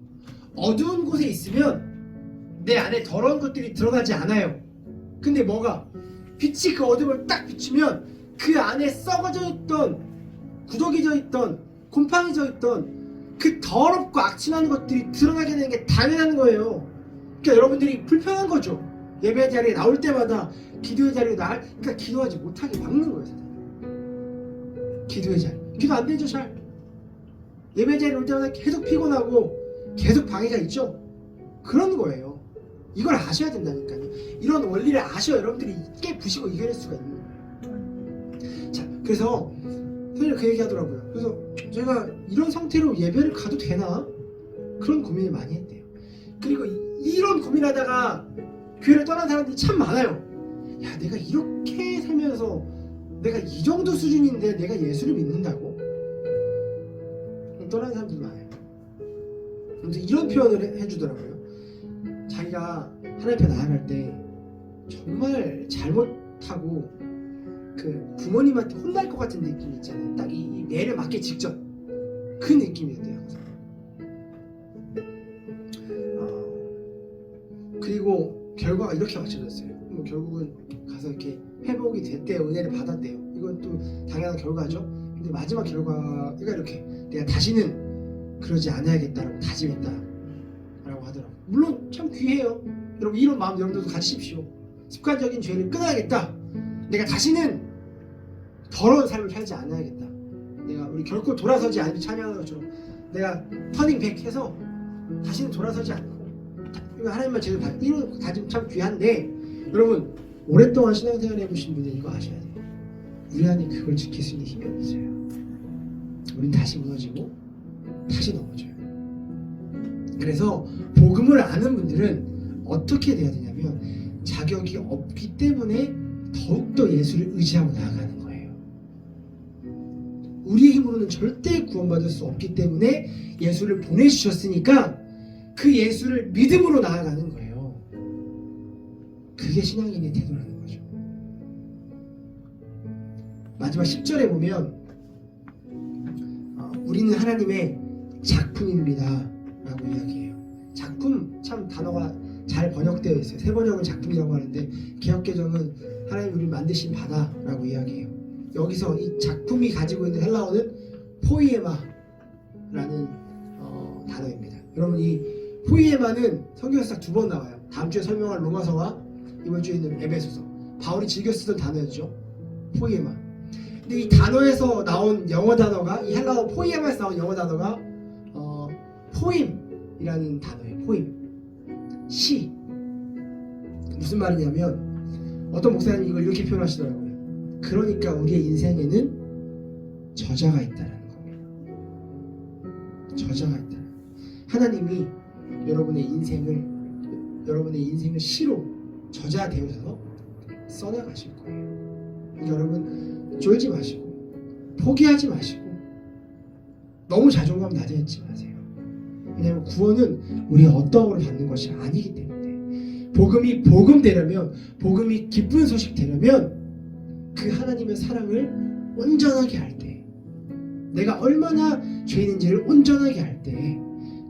어두운 곳에 있으면 내 안에 더러운 것들이 드러나지 않아요. 근데 뭐가? 빛이 그 어둠을 딱 비추면 그 안에 썩어져 있던 구더기져 있던 곰팡이져 있던 그 더럽고 악취나는 것들이 드러나게 되는 게 당연한 거예요. 그러니까 여러분들이 불편한 거죠. 예배 자리에 나올 때마다 기도의 자리에 그러니까 기도하지 못하게 막는 거예요. 사실. 기도의 자리. 기도 안 되죠, 잘. 예배 자리에 올 때마다 계속 피곤하고 계속 방해가 있죠. 그런 거예요. 이걸 아셔야 된다니까요. 이런 원리를 아셔야 여러분들이 깨부시고 이겨낼 수가 있는 거예요. 자, 그래서 선생님 그 얘기 하더라고요. 그래서 제가 이런 상태로 예배를 가도 되나? 그런 고민을 많이 했대요. 그리고 이런 고민하다가 교회를 떠난 사람들이 참 많아요. 야, 내가 이렇게 살면서 내가 이 정도 수준인데 내가 예수를 믿는다고? 떠난 사람들이 많아요. 그래서 이런 표현을 해주더라고요. 자기가 하나님 앞에 나아갈 때 정말 잘못하고 그 부모님한테 혼날 것 같은 느낌 있잖아요. 딱 이 매를 맞기 직전 그 느낌이었대요. 항상. 그리고 결과가 이렇게 맞춰졌어요. 뭐 결국은 가서 이렇게 회복이 됐대요. 은혜를 받았대요. 이건 또 당연한 결과죠. 근데 마지막 결과가 이렇게 내가 다시는 그러지 않아야겠다라고 다짐했다라고 하더라고요. 물론 참 귀해요. 여러분 이런 마음 여러분들도 가지십시오. 습관적인 죄를 끊어야겠다. 내가 다시는 더러운 삶을 살지 않아야겠다. 내가 우리 결코 돌아서지 않는 찬양하는 것처럼 내가 터닝 백 해서 다시는 돌아서지 않고 하나님만 제대로 받는 이런 다짐 참 귀한데 여러분 오랫동안 신앙생활 해보신 분들 이거 아셔야 돼요. 우리 안에 그걸 지킬 수 있는 힘이 없어요. 우린 다시 무너지고 다시 넘어져요. 그래서 복음을 아는 분들은 어떻게 돼야 되냐면 자격이 없기 때문에 더욱더 예수를 의지하고 나아가는 거예요. 우리의 힘으로는 절대 구원받을 수 없기 때문에 예수를 보내주셨으니까 그 예수를 믿음으로 나아가는 거예요. 그게 신앙인의 태도라는 거죠. 마지막 10절에 보면 우리는 하나님의 작품입니다 라고 이야기해요. 작품 참 단어가 잘 번역되어 있어요. 새 번역은 작품이라고 하는데 개역개정은 하나님 우리를 만드신 바다라고 이야기해요. 여기서 이 작품이 가지고 있는 헬라어는 포이에마라는 단어입니다. 여러분 이 포이에마는 성경에서 딱 2번 나와요. 다음 주에 설명할 로마서와 이번 주에는 에베소서. 바울이 즐겨 쓰던 단어였죠. 포이에마. 근데 이 단어에서 나온 영어 단어가, 이 헬라어 포이에마에서 나온 영어 단어가 포임이라는 단어예요. 포임. 시. 무슨 말이냐면 어떤 목사님이 이걸 이렇게 표현하시더라고요. 그러니까 우리의 인생에는 저자가 있다라는 겁니다. 저자가 있다. 하나님이 여러분의 인생을 시로 저자 되어서 써나가실 거예요. 그러니까 여러분 쫄지 마시고 포기하지 마시고 너무 자존감 낮아지지 마세요. 왜냐하면 구원은 우리의 어떠함으로 받는 것이 아니기 때문에 복음이 복음되려면, 복음이 기쁜 소식 되려면 그 하나님의 사랑을 온전하게 할 때, 내가 얼마나 죄인인지를 온전하게 할 때,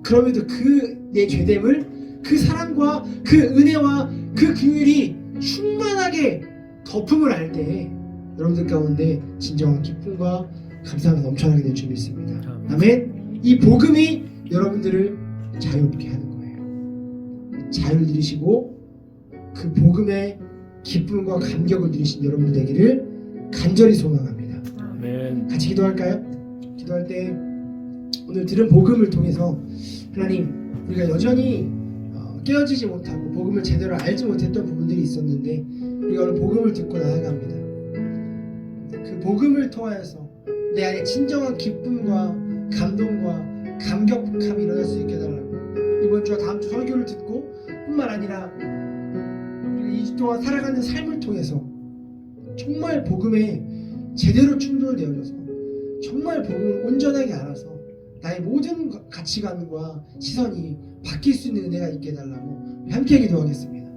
그럼에도 그 내 죄됨을 그 사랑과 그 은혜와 그 긍휼이 충만하게 거품을 할 때 여러분들 가운데 진정한 기쁨과 감사가 넘쳐나게 될 줄 믿습니다. 아멘. 이 복음이 여러분들을 자유롭게 하는 거예요. 자유를 누리시고 그 복음의 기쁨과 감격을 누리신 여러분들 되기를 간절히 소망합니다. 아멘. 같이 기도할까요? 기도할 때 오늘 들은 복음을 통해서 하나님, 우리가 여전히 깨어지지 못하고 복음을 제대로 알지 못했던 부분들이 있었는데 우리가 오늘 복음을 듣고 나아갑니다. 그 복음을 통하여서 내 안에 진정한 기쁨과 감동과 감격함이 일어날 수 있게 해달라고, 이번 주와 다음 주 설교를 듣고 뿐만 아니라 우리가 2주 동안 살아가는 삶을 통해서 정말 복음에 제대로 충돌되어져서 정말 복음을 온전하게 알아서 나의 모든 가치관과 시선이 바뀔 수 있는 은혜가 있게 해달라고 함께 기도하겠습니다.